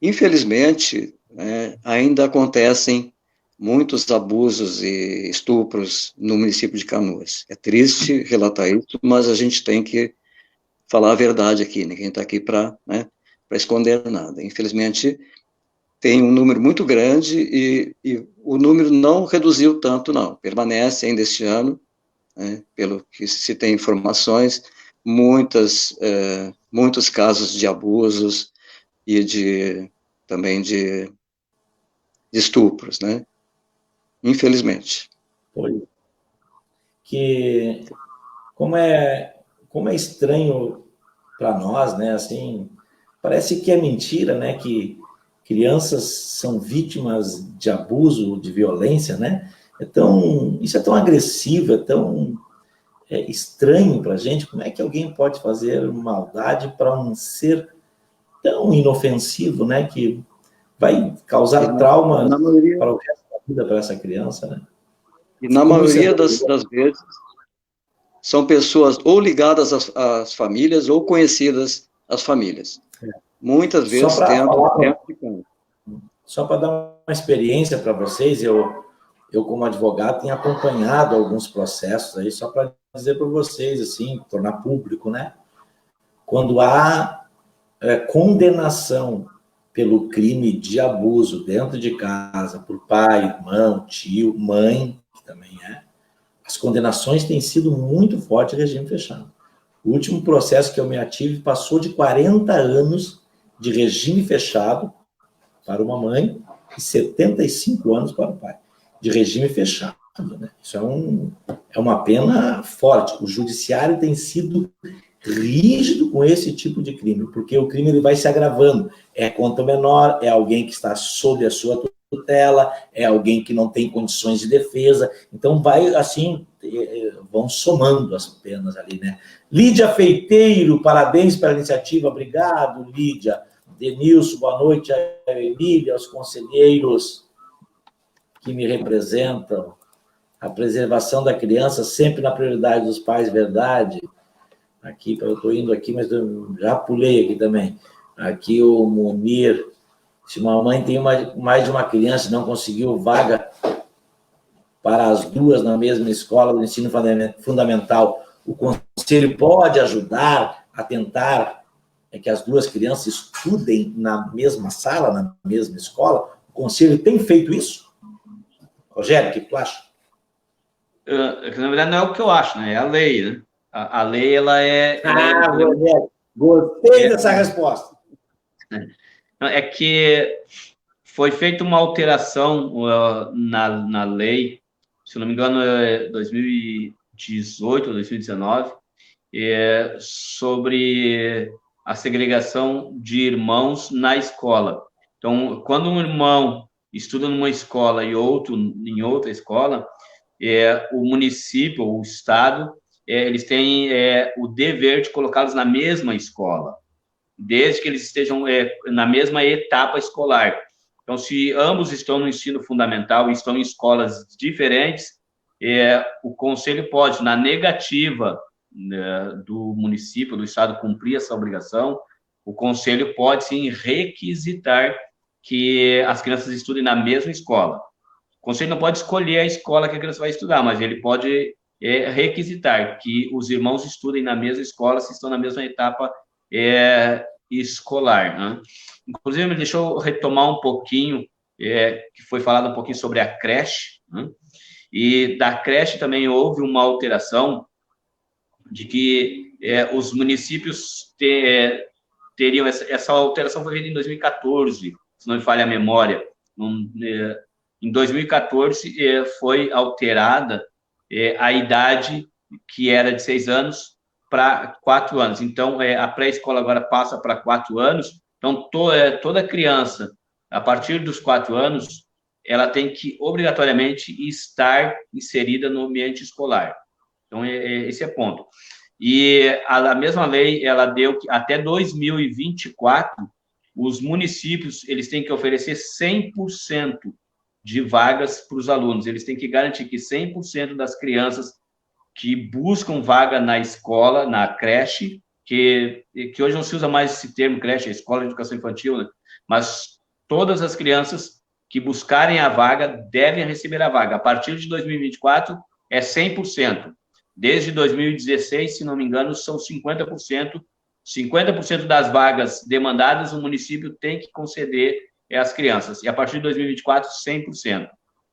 Infelizmente, né, ainda acontecem muitos abusos e estupros no município de Canoas. É triste relatar isso, mas a gente tem que falar a verdade aqui. Ninguém está aqui para esconder nada. Infelizmente, tem um número muito grande e o número não reduziu tanto, não. Permanece ainda este ano, né, pelo que se tem informações, muitos casos de abusos e também de estupros, né? Infelizmente. Que como é estranho para nós, né? Assim, parece que é mentira, né? Que crianças são vítimas de abuso, de violência, né? Isso é tão agressivo, é tão estranho para a gente. Como é que alguém pode fazer maldade para um ser tão inofensivo, né? Que vai causar trauma para o resto da vida para essa criança, né? E na maioria das vezes são pessoas ou ligadas às famílias ou conhecidas às famílias. Muitas vezes Só para dar uma experiência para vocês, eu como advogado tenho acompanhado alguns processos aí, só para dizer para vocês, assim, tornar público, né? Quando há condenação pelo crime de abuso dentro de casa, por pai, irmão, tio, mãe, que também as condenações têm sido muito fortes em regime fechado. O último processo que eu me ative passou de 40 anos de regime fechado para uma mãe e 75 anos para o pai, de regime fechado, né? Isso é uma pena forte. O judiciário tem sido rígido com esse tipo de crime, porque o crime ele vai se agravando. É contra o menor, é alguém que está sob a sua tutela, é alguém que não tem condições de defesa. Então, vai assim, vão somando as penas ali, né? Lídia Feiteiro, parabéns pela iniciativa. Obrigado, Lídia. Denilson, boa noite. A Emília, aos conselheiros que me representam. A preservação da criança sempre na prioridade dos pais, verdade. Aqui, eu estou indo aqui, mas eu já pulei aqui também. Aqui o Munir, se uma mãe tem mais de uma criança e não conseguiu vaga para as duas na mesma escola do ensino fundamental, o conselho pode ajudar a tentar que as duas crianças estudem na mesma sala, na mesma escola? O conselho tem feito isso? Rogério, o que tu acha? Na verdade, não é o que eu acho, né? É a lei, né? A lei, ela é... Rogério, gostei dessa resposta. É que foi feita uma alteração na lei, se não me engano, é 2018 ou 2019, sobre a segregação de irmãos na escola. Então, quando um irmão estuda numa escola e outro em outra escola, o município, o estado, eles têm o dever de colocá-los na mesma escola, desde que eles estejam na mesma etapa escolar. Então, se ambos estão no ensino fundamental e estão em escolas diferentes, o conselho pode, na negativa do município, do estado, cumprir essa obrigação, o conselho pode, sim, requisitar que as crianças estudem na mesma escola. O conselho não pode escolher a escola que a criança vai estudar, mas ele pode requisitar que os irmãos estudem na mesma escola se estão na mesma etapa escolar, né? Inclusive, deixa eu retomar um pouquinho, que foi falado um pouquinho sobre a creche, né? E da creche também houve uma alteração de que os municípios teriam... Essa alteração foi feita em 2014, se não me falha a memória. Em 2014, foi alterada a idade, que era de 6 anos, para 4 anos. Então, a pré-escola agora passa para 4 anos. Então, toda criança, a partir dos 4 anos, ela tem que, obrigatoriamente, estar inserida no ambiente escolar. Então, esse é o ponto. E a mesma lei, ela deu que até 2024, os municípios, eles têm que oferecer 100% de vagas para os alunos. Eles têm que garantir que 100% das crianças que buscam vaga na escola, na creche, que hoje não se usa mais esse termo creche, é escola de educação infantil, né? Mas todas as crianças que buscarem a vaga devem receber a vaga. A partir de 2024, é 100%. Desde 2016, se não me engano, são 50%. 50% das vagas demandadas, o município tem que conceder às crianças. E a partir de 2024, 100%.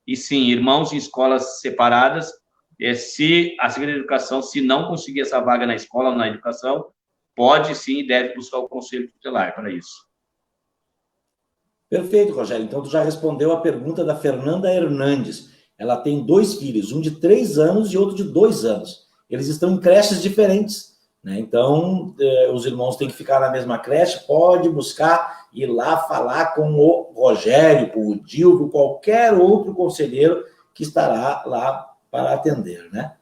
E sim, irmãos em escolas separadas, se a Secretaria de Educação, se não conseguir essa vaga na escola ou na educação, pode sim e deve buscar o Conselho Tutelar para isso. Perfeito, Rogério. Então, tu já respondeu a pergunta da Fernanda Hernandes. Ela tem 2 filhos, um de 3 anos e outro de 2 anos. Eles estão em creches diferentes, né? Então, os irmãos têm que ficar na mesma creche, pode buscar, ir lá falar com o Rogério, com o Dilvio, qualquer outro conselheiro que estará lá para atender, né?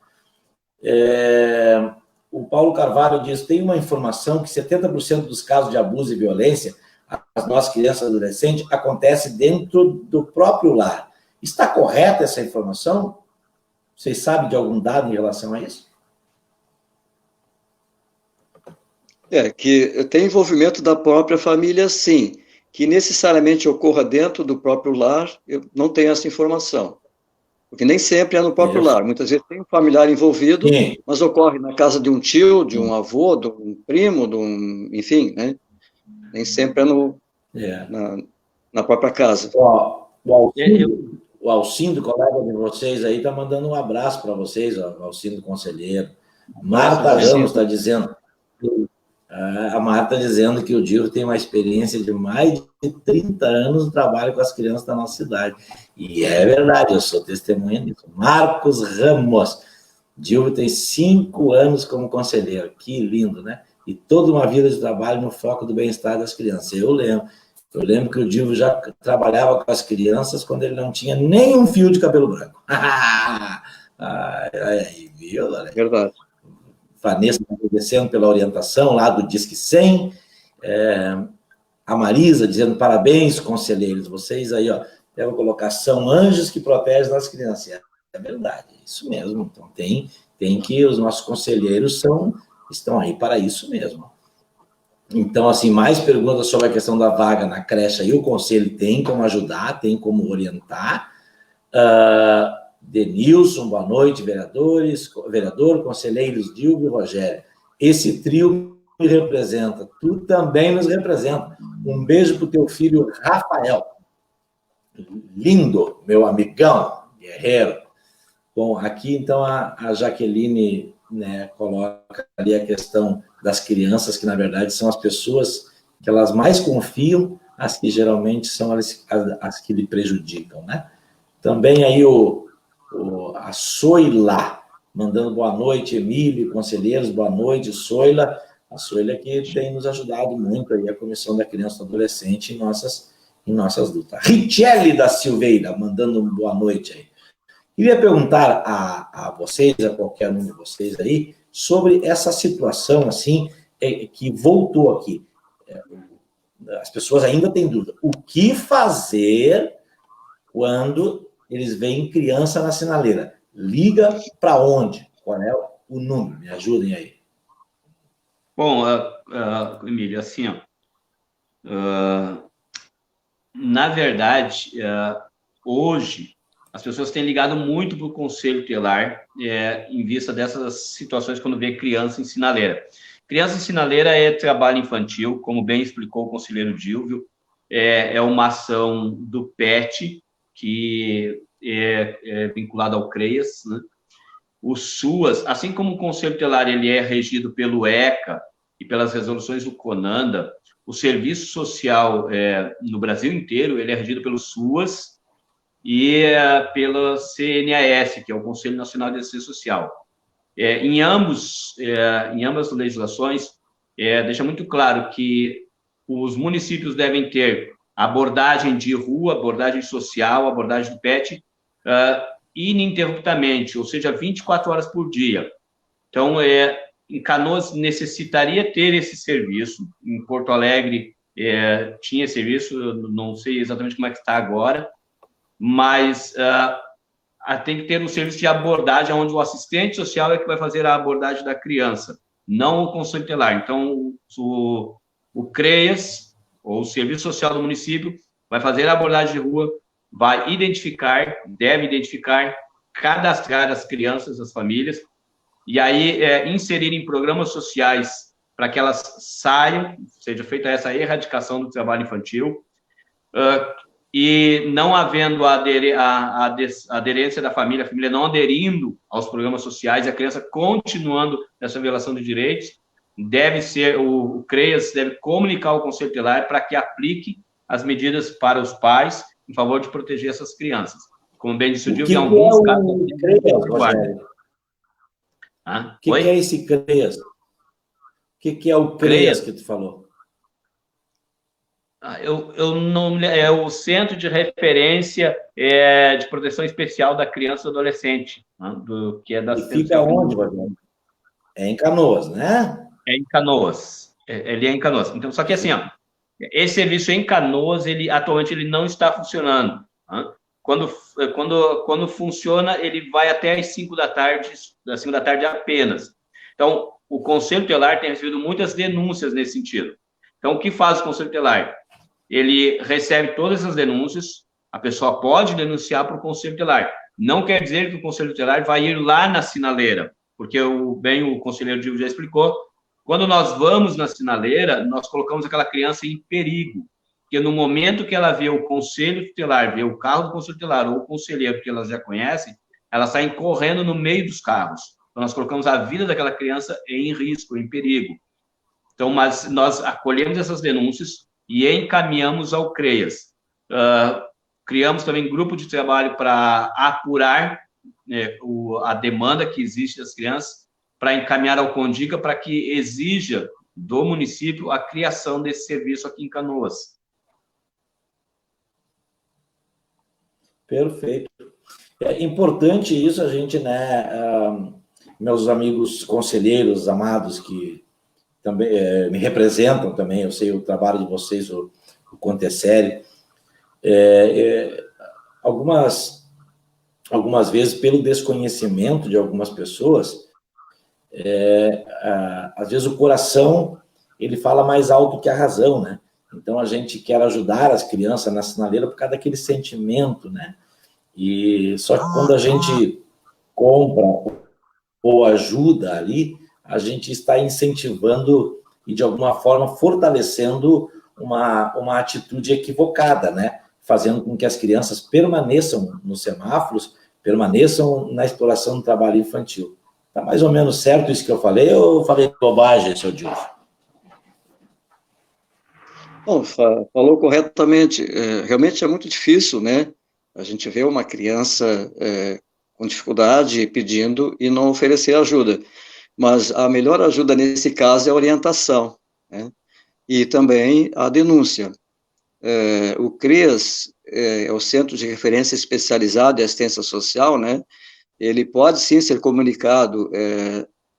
O Paulo Carvalho diz, tem uma informação que 70% dos casos de abuso e violência às nossas crianças e adolescentes acontece dentro do próprio lar. Está correta essa informação? Vocês sabem de algum dado em relação a isso? Que tem envolvimento da própria família, sim. Que necessariamente ocorra dentro do próprio lar, eu não tenho essa informação. Porque nem sempre é no próprio lar. Muitas vezes tem um familiar envolvido, sim, mas ocorre na casa de um tio, de um avô, de um primo, enfim, né? Nem sempre é na própria casa. O Alcindo, colega de vocês aí, está mandando um abraço para vocês, o Alcindo Conselheiro. Marta Ramos está dizendo... A Marta está dizendo que o Dilvio tem uma experiência de mais de 30 anos no trabalho com as crianças da nossa cidade. E é verdade, eu sou testemunha disso. Marcos Ramos. Dilvio tem 5 anos como conselheiro. Que lindo, né? E toda uma vida de trabalho no foco do bem-estar das crianças. Eu lembro que o Dilvio já trabalhava com as crianças quando ele não tinha nem um fio de cabelo branco. Viu? Verdade. Vanessa agradecendo pela orientação lá do Disque 100. A Marisa dizendo parabéns, conselheiros. Vocês aí, ó, devem colocar, são anjos que protegem as crianças. É verdade, isso mesmo. Então, tem que os nossos conselheiros estão aí para isso mesmo. Então, assim, mais perguntas sobre a questão da vaga na creche aí, o conselho tem como ajudar, tem como orientar. Denilson, boa noite, vereador, conselheiros Dilvio e Rogério. Esse trio me representa, tu também nos representa. Um beijo para o teu filho Rafael. Lindo, meu amigão, guerreiro. Bom, aqui então a Jaqueline, né, coloca ali a questão das crianças, que na verdade são as pessoas que elas mais confiam, as que geralmente são as que lhe prejudicam, né? Também aí a Soila, mandando boa noite, Emílio, conselheiros, boa noite, Soila. A Soila que tem nos ajudado muito aí, a Comissão da Criança e do Adolescente em nossas lutas. Richelle da Silveira, mandando uma boa noite aí. Queria perguntar a vocês, a qualquer um de vocês aí, sobre essa situação, assim, que voltou aqui. As pessoas ainda têm dúvida. O que fazer quando eles veem criança na sinaleira? Liga para onde? Qual é o número? Me ajudem aí. Bom, Emílio, assim, na verdade, hoje, as pessoas têm ligado muito para o Conselho Tutelar em vista dessas situações quando vê criança em sinaleira. Criança em sinaleira é trabalho infantil, como bem explicou o conselheiro Dilvio, é uma ação do PET, que é vinculado ao CREAS, né? O SUAS, assim como o Conselho Tutelar ele é regido pelo ECA e pelas resoluções do CONANDA, o serviço social no Brasil inteiro ele é regido pelo SUAS e pela CNAS, que é o Conselho Nacional de Assistência Social. Em ambas legislações, deixa muito claro que os municípios devem ter abordagem de rua, abordagem social, abordagem do PET, ininterruptamente, ou seja, 24 horas por dia. Então, em Canoas necessitaria ter esse serviço, em Porto Alegre tinha serviço, não sei exatamente como é que está agora, mas tem que ter um serviço de abordagem onde o assistente social é que vai fazer a abordagem da criança, não o conselho tutelar. Então, o CREAS, ou o Serviço Social do município, vai fazer a abordagem de rua, deve identificar, cadastrar as crianças, as famílias, e aí inserir em programas sociais para que elas saiam, seja feita essa erradicação do trabalho infantil, e não havendo a aderência da família, a família não aderindo aos programas sociais, a criança continuando nessa violação de direitos, o CREAS deve comunicar ao Conselho Tutelar para que aplique as medidas para os pais em favor de proteger essas crianças. Como bem disse o Dilma, em alguns casos... O que é esse CREAS? O que é o CREAS que tu falou? Eu não, é o Centro de Referência de Proteção Especial da Criança e do Adolescente, né, que é da... E fica onde, Wagner? É em Canoas, né? É em Canoas. Ele é em Canoas. Então, só que assim, esse serviço em Canoas, atualmente ele não está funcionando. Né? Quando funciona, ele vai até às 5 da tarde apenas. Então, o Conselho Tutelar tem recebido muitas denúncias nesse sentido. Então, o que faz o Conselho Tutelar? Ele recebe todas essas denúncias, a pessoa pode denunciar para o Conselho Tutelar. Não quer dizer que o Conselho Tutelar vai ir lá na sinaleira, porque o conselheiro Dilma já explicou, quando nós vamos na sinaleira, nós colocamos aquela criança em perigo, porque no momento que ela vê o Conselho Tutelar, vê o carro do Conselho Tutelar ou o conselheiro que elas já conhecem, elas saem correndo no meio dos carros. Então, nós colocamos a vida daquela criança em risco, em perigo. Então, mas nós acolhemos essas denúncias e encaminhamos ao CREAS. Criamos também grupo de trabalho para apurar a demanda que existe das crianças, para encaminhar ao CONDICA para que exija do município a criação desse serviço aqui em Canoas. Perfeito. É importante isso, a gente, né, meus amigos conselheiros amados que também me representam também, eu sei o trabalho de vocês, o quanto é sério. Algumas vezes, pelo desconhecimento de algumas pessoas, às vezes o coração ele fala mais alto que a razão, né? Então a gente quer ajudar as crianças na sinaleira por causa daquele sentimento, né? E só que quando a gente compra ou ajuda ali, a gente está incentivando e de alguma forma fortalecendo uma atitude equivocada, né? Fazendo com que as crianças permaneçam nos semáforos, permaneçam na exploração do trabalho infantil. Está mais ou menos certo isso que eu falei, ou eu falei bobagem, seu Dilson? Bom, falou corretamente. Realmente é muito difícil, né? A gente vê uma criança com dificuldade pedindo e não oferecer ajuda. Mas a melhor ajuda nesse caso é a orientação, né? E também a denúncia. O CREAS é o Centro de Referência Especializado em Assistência Social, né? Ele pode sim ser comunicado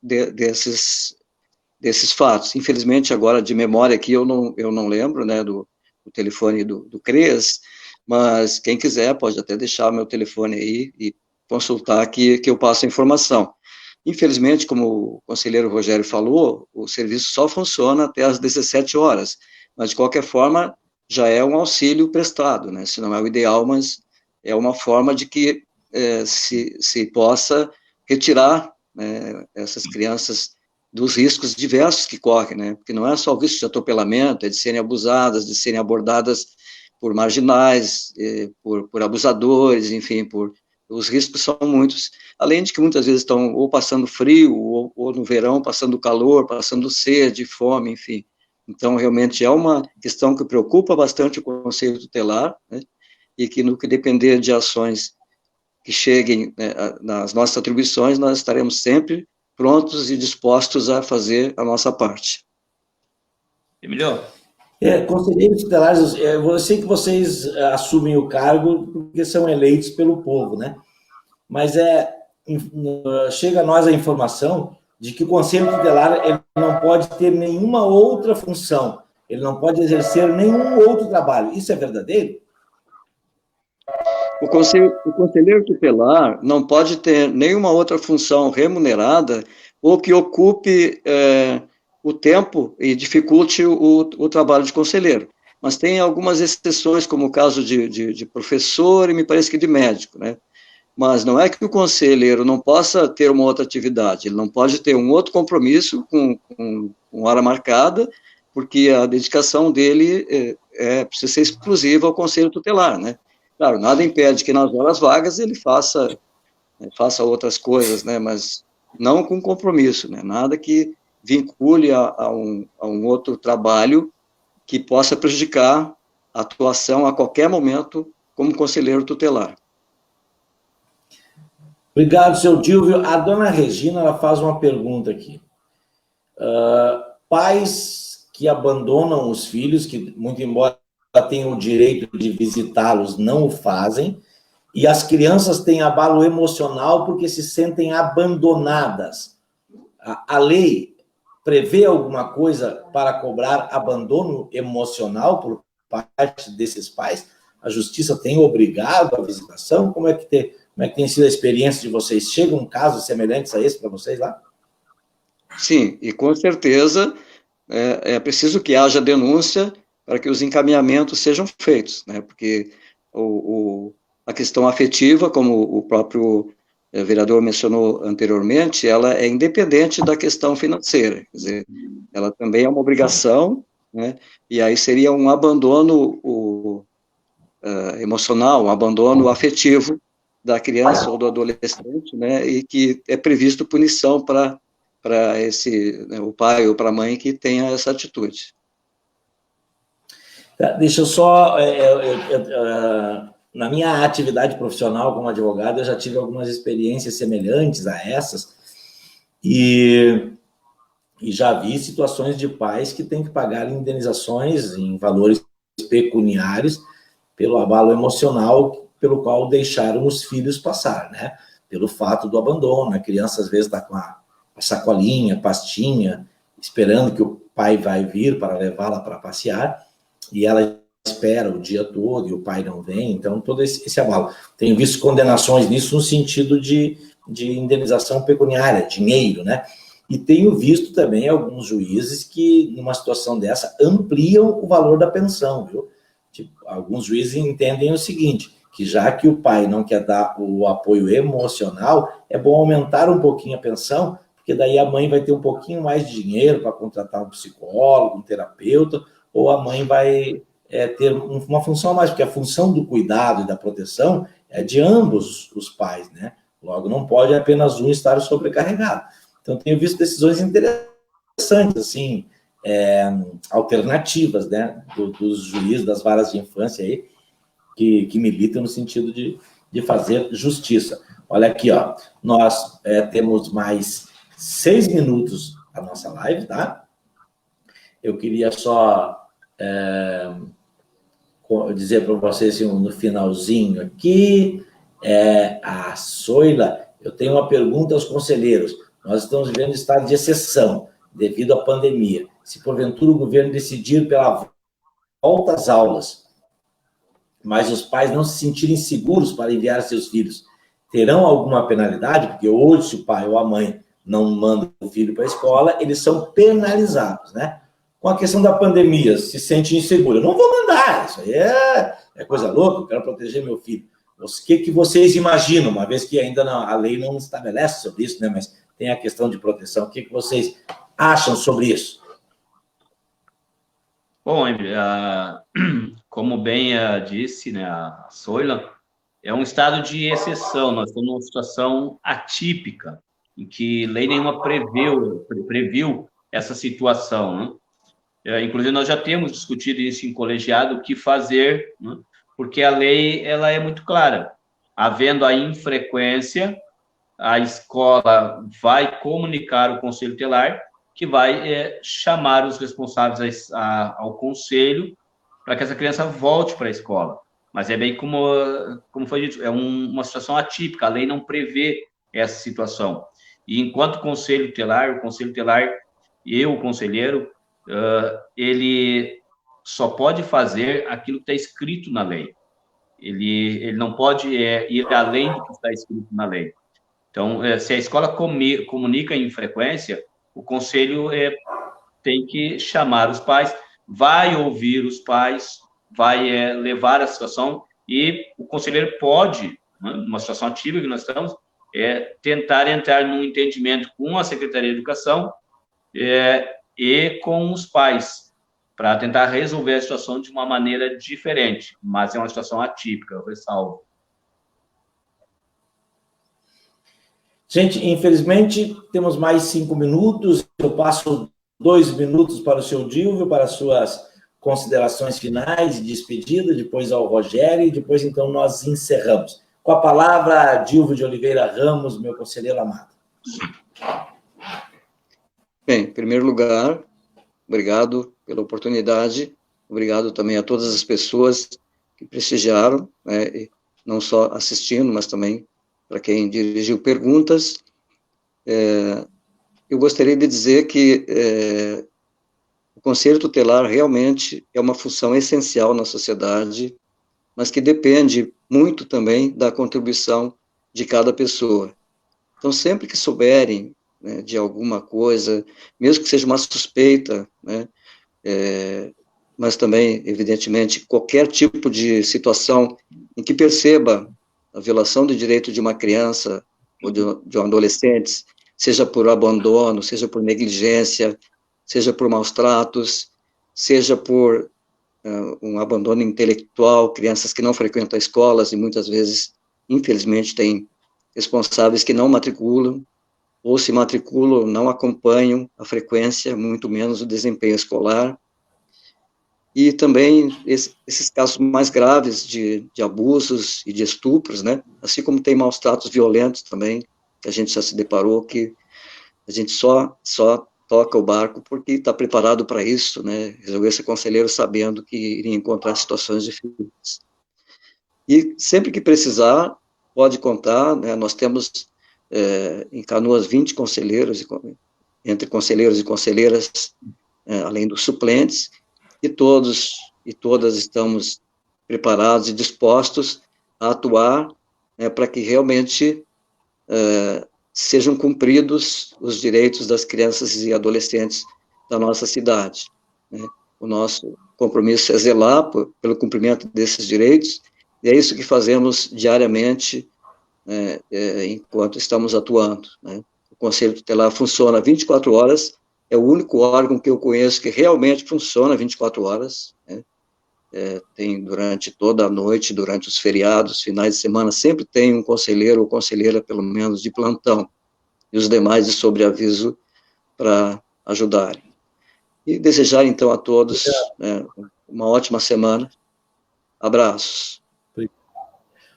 desses fatos. Infelizmente, agora de memória aqui eu não lembro, né, do telefone do CREAS, mas quem quiser pode até deixar meu telefone aí e consultar que eu passo a informação. Infelizmente, como o conselheiro Rogério falou, o serviço só funciona até às 17 horas, mas de qualquer forma já é um auxílio prestado, né? Se não é o ideal, mas é uma forma de que se possa retirar, né, essas crianças dos riscos diversos que correm, né? Porque não é só o risco de atropelamento, é de serem abusadas, de serem abordadas por marginais, por abusadores, enfim, os riscos são muitos, além de que muitas vezes estão ou passando frio, ou no verão passando calor, passando sede, fome, enfim. Então, realmente é uma questão que preocupa bastante o Conselho Tutelar, né? E que no que depender de ações que cheguem, né, nas nossas atribuições, nós estaremos sempre prontos e dispostos a fazer a nossa parte. Emílio? Conselheiros tutelares, eu sei que vocês assumem o cargo porque são eleitos pelo povo, né? Mas chega a nós a informação de que o Conselho Tutelar ele não pode ter nenhuma outra função, ele não pode exercer nenhum outro trabalho. Isso é verdadeiro? O conselheiro tutelar não pode ter nenhuma outra função remunerada ou que ocupe o tempo e dificulte o trabalho de conselheiro. Mas tem algumas exceções, como o caso de professor e me parece que de médico, né? Mas não é que o conselheiro não possa ter uma outra atividade, ele não pode ter um outro compromisso com hora marcada, porque a dedicação dele precisa ser exclusiva ao conselho tutelar, né? Claro, nada impede que nas horas vagas ele faça outras coisas, né? Mas não com compromisso, né? Nada que vincule a um outro trabalho que possa prejudicar a atuação a qualquer momento como conselheiro tutelar. Obrigado, seu Dilvio. A dona Regina ela faz uma pergunta aqui. Pais que abandonam os filhos, que muito embora tenham o direito de visitá-los, não o fazem, e as crianças têm abalo emocional porque se sentem abandonadas. A lei prevê alguma coisa para cobrar abandono emocional por parte desses pais? A justiça tem obrigado a visitação? Como é que tem sido a experiência de vocês? Chegam casos semelhantes a esse para vocês lá? Sim, e com certeza é preciso que haja denúncia para que os encaminhamentos sejam feitos, né? Porque a questão afetiva, como o próprio vereador mencionou anteriormente, ela é independente da questão financeira, quer dizer, ela também é uma obrigação, né? E aí seria um abandono emocional, um abandono afetivo da criança ou do adolescente, né? E que é previsto punição para o pai ou para a mãe que tenha essa atitude. Deixa eu só... na minha atividade profissional como advogado, eu já tive algumas experiências semelhantes a essas e já vi situações de pais que têm que pagar indenizações em valores pecuniários pelo abalo emocional pelo qual deixaram os filhos passar, né? Pelo fato do abandono. A criança, às vezes, está com a sacolinha, pastinha, esperando que o pai vai vir para levá-la para passear, e ela espera o dia todo e o pai não vem, então todo esse abalo. Tenho visto condenações nisso no sentido de indenização pecuniária, dinheiro, né? E tenho visto também alguns juízes que, numa situação dessa, ampliam o valor da pensão, viu? Tipo, alguns juízes entendem o seguinte, que já que o pai não quer dar o apoio emocional, é bom aumentar um pouquinho a pensão, porque daí a mãe vai ter um pouquinho mais de dinheiro para contratar um psicólogo, um terapeuta, ou a mãe vai ter uma função a mais, porque a função do cuidado e da proteção é de ambos os pais, né? Logo, não pode apenas um estar sobrecarregado. Então, tenho visto decisões interessantes, assim, alternativas, né, dos juízes das varas de infância aí, que militam no sentido de fazer justiça. Olha aqui, ó, nós temos mais 6 minutos a nossa live, tá? Eu queria só dizer para vocês assim, no finalzinho aqui, a Soila, eu tenho uma pergunta aos conselheiros. Nós estamos vivendo estado de exceção devido à pandemia. Se porventura o governo decidir pela volta às aulas, mas os pais não se sentirem seguros para enviar seus filhos, terão alguma penalidade? Porque hoje, se o pai ou a mãe não manda o filho para a escola, eles são penalizados, né? Com a questão da pandemia, se sente inseguro. Eu não vou mandar, isso aí é coisa louca, eu quero proteger meu filho. O que vocês imaginam, uma vez que ainda a lei não estabelece sobre isso, né? Mas tem a questão de proteção. O que vocês acham sobre isso? Bom, como bem disse, né, a Soila, é um estado de exceção. Nós estamos numa situação atípica, em que lei nenhuma previu essa situação, né? Inclusive, nós já temos discutido isso em colegiado, o que fazer, né? Porque a lei ela é muito clara. Havendo a infrequência, a escola vai comunicar o conselho tutelar, que vai chamar os responsáveis ao conselho para que essa criança volte para a escola. Mas é bem como foi dito, é uma situação atípica, a lei não prevê essa situação. E enquanto o conselho tutelar e o conselheiro, ele só pode fazer aquilo que está escrito na lei. Ele não pode ir além do que está escrito na lei. Então, se a escola comunica em frequência, o conselho tem que chamar os pais, vai ouvir os pais, vai levar a situação, e o conselheiro pode, né, numa situação atípica que nós estamos, tentar entrar num entendimento com a Secretaria de Educação e com os pais, para tentar resolver a situação de uma maneira diferente, mas é uma situação atípica, eu ressalvo. Gente, infelizmente, temos mais 5 minutos. Eu passo 2 minutos para o seu Dilvio, para as suas considerações finais, despedida, depois ao Rogério, e depois, então, nós encerramos. Com a palavra, Dilvio de Oliveira Ramos, meu conselheiro amado. Bem, em primeiro lugar, obrigado pela oportunidade, obrigado também a todas as pessoas que prestigiaram, né, não só assistindo, mas também para quem dirigiu perguntas. Eu gostaria de dizer que o Conselho Tutelar realmente é uma função essencial na sociedade, mas que depende muito também da contribuição de cada pessoa. Então, sempre que souberem, né, de alguma coisa, mesmo que seja uma suspeita, né, mas também, evidentemente, qualquer tipo de situação em que perceba a violação do direito de uma criança ou de um adolescente, seja por abandono, seja por negligência, seja por maus tratos, seja por um abandono intelectual, crianças que não frequentam escolas e muitas vezes, infelizmente, tem responsáveis que não matriculam, ou se matriculam, não acompanham a frequência, muito menos o desempenho escolar. E também esses casos mais graves de abusos e de estupros, né? Assim como tem maus tratos violentos também, que a gente já se deparou, que a gente só toca o barco porque está preparado para isso, né? Resolveu ser conselheiro sabendo que iria encontrar situações difíceis. E sempre que precisar, pode contar, né? Nós temos em Canoas 20 conselheiros, entre conselheiros e conselheiras, além dos suplentes, e todos e todas estamos preparados e dispostos a atuar, né, para que realmente sejam cumpridos os direitos das crianças e adolescentes da nossa cidade, né? O nosso compromisso é zelar pelo cumprimento desses direitos, e é isso que fazemos diariamente, enquanto estamos atuando, né? O Conselho Tutelar funciona 24 horas, é o único órgão que eu conheço que realmente funciona 24 horas, né? Tem durante toda a noite, durante os feriados, finais de semana, sempre tem um conselheiro ou conselheira, pelo menos, de plantão, e os demais de sobreaviso para ajudarem. E desejar, então, a todos uma ótima semana. Abraços.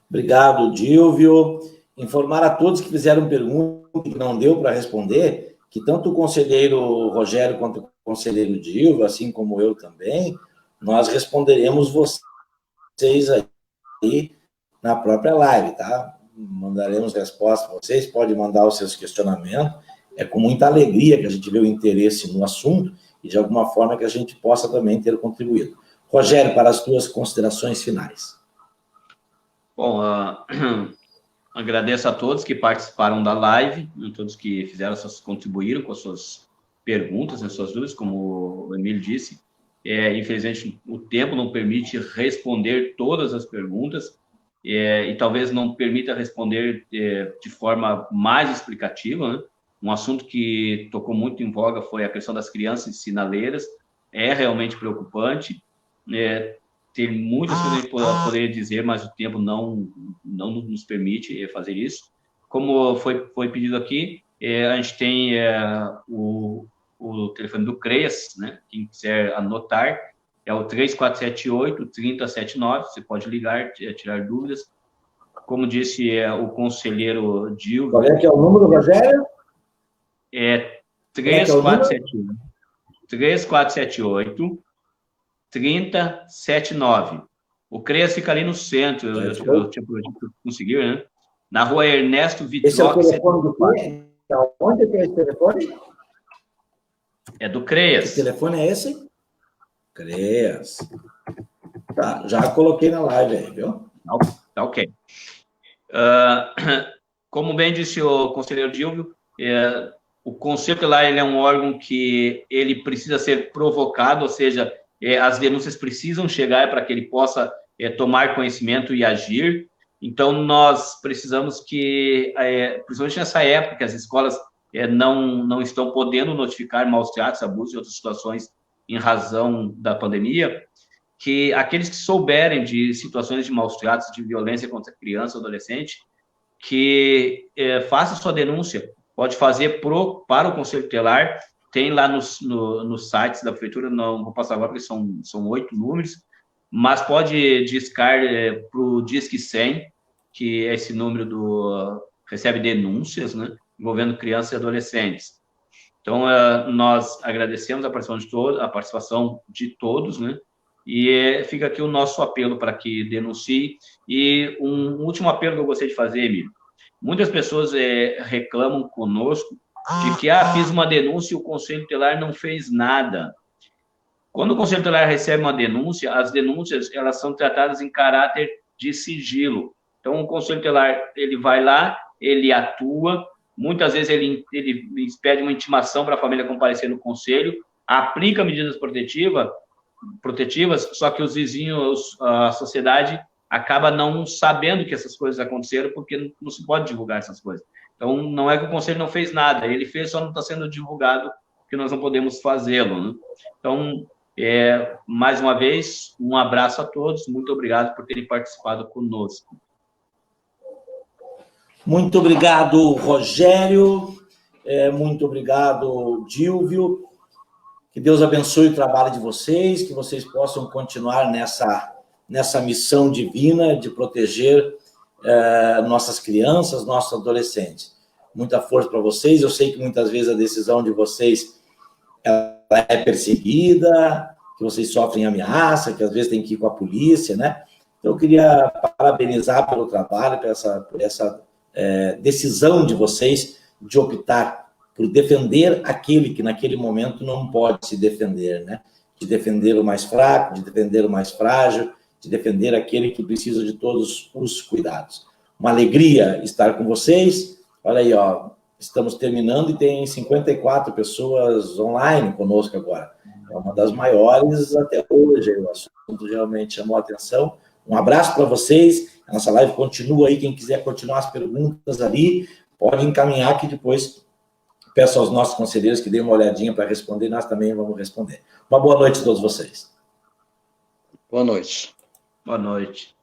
Obrigado, Dilvio. Informar a todos que fizeram perguntas que não deu para responder, que tanto o conselheiro Rogério quanto o conselheiro Dilvio, assim como eu também, nós responderemos vocês aí na própria live, tá? Mandaremos resposta para vocês, pode mandar os seus questionamentos. É com muita alegria que a gente vê o interesse no assunto e, de alguma forma, que a gente possa também ter contribuído. Rogério, para as tuas considerações finais. Bom, agradeço a todos que participaram da live, a todos que contribuíram com as suas perguntas, as suas dúvidas, como o Emílio disse. Infelizmente, o tempo não permite responder todas as perguntas, e talvez não permita responder de forma mais explicativa, né? Um assunto que tocou muito em voga foi a questão das crianças sinaleiras. É realmente preocupante. Tem muitas coisas que eu poderia dizer, mas o tempo não nos permite fazer isso. Como foi pedido aqui, a gente tem o telefone do CREAS, né? Quem quiser anotar, é o 3478-3079. Você pode ligar, tirar dúvidas. como disse o conselheiro Dilvio... Qual é que é o número, Rogério? É 3478. 3478 3079. O CREAS fica ali no centro, eu tinha conseguido, né? Na rua Ernesto Vitroc. Esse é o telefone do CREAS? Onde é esse telefone? É do CREAS. Que telefone é esse? CREAS. Tá, já coloquei na live aí, viu? Tá ok. Como bem disse o conselheiro Dilvio, o Conselho Tutelar ele é um órgão que ele precisa ser provocado, ou seja, as denúncias precisam chegar para que ele possa tomar conhecimento e agir. Então, nós precisamos que, principalmente nessa época, que as escolas não estão podendo notificar maus tratos, abusos e outras situações em razão da pandemia, que aqueles que souberem de situações de maus tratos, de violência contra criança ou adolescente, que faça sua denúncia. Pode fazer para o Conselho Tutelar, tem lá nos sites da Prefeitura, não vou passar agora porque são 8 números, mas pode discar para o Disque 100, que é esse número recebe denúncias, né, envolvendo crianças e adolescentes. Então, nós agradecemos a participação de todos, né, e fica aqui o nosso apelo para que denuncie. E um último apelo que eu gostaria de fazer, Emílio. Muitas pessoas reclamam conosco de que fiz uma denúncia e o Conselho Tutelar não fez nada. Quando o Conselho Tutelar recebe uma denúncia, as denúncias elas são tratadas em caráter de sigilo. Então, o Conselho Tutelar ele vai lá, ele atua, muitas vezes ele pede uma intimação para a família comparecer no Conselho, aplica medidas protetivas, só que os vizinhos, a sociedade, acaba não sabendo que essas coisas aconteceram, porque não se pode divulgar essas coisas. Então, não é que o Conselho não fez nada, ele fez, só não está sendo divulgado, porque nós não podemos fazê-lo, né? Então, mais uma vez, um abraço a todos, muito obrigado por terem participado conosco. Muito obrigado, Rogério, muito obrigado, Dilvio, que Deus abençoe o trabalho de vocês, que vocês possam continuar nessa missão divina de proteger nossas crianças, nossos adolescentes. Muita força para vocês. Eu sei que muitas vezes a decisão de vocês ela é perseguida, que vocês sofrem ameaça, que às vezes tem que ir com a polícia, né? Então, eu queria parabenizar pelo trabalho, por essa decisão de vocês de optar por defender aquele que naquele momento não pode se defender, né? De defender o mais fraco, de defender o mais frágil, de defender aquele que precisa de todos os cuidados. Uma alegria estar com vocês. Olha aí, estamos terminando e tem 54 pessoas online conosco agora. É uma das maiores até hoje. O assunto realmente chamou a atenção. Um abraço para vocês. A nossa live continua aí. Quem quiser continuar as perguntas ali, pode encaminhar que depois peço aos nossos conselheiros que deem uma olhadinha para responder. Nós também vamos responder. Uma boa noite a todos vocês. Boa noite. Boa noite.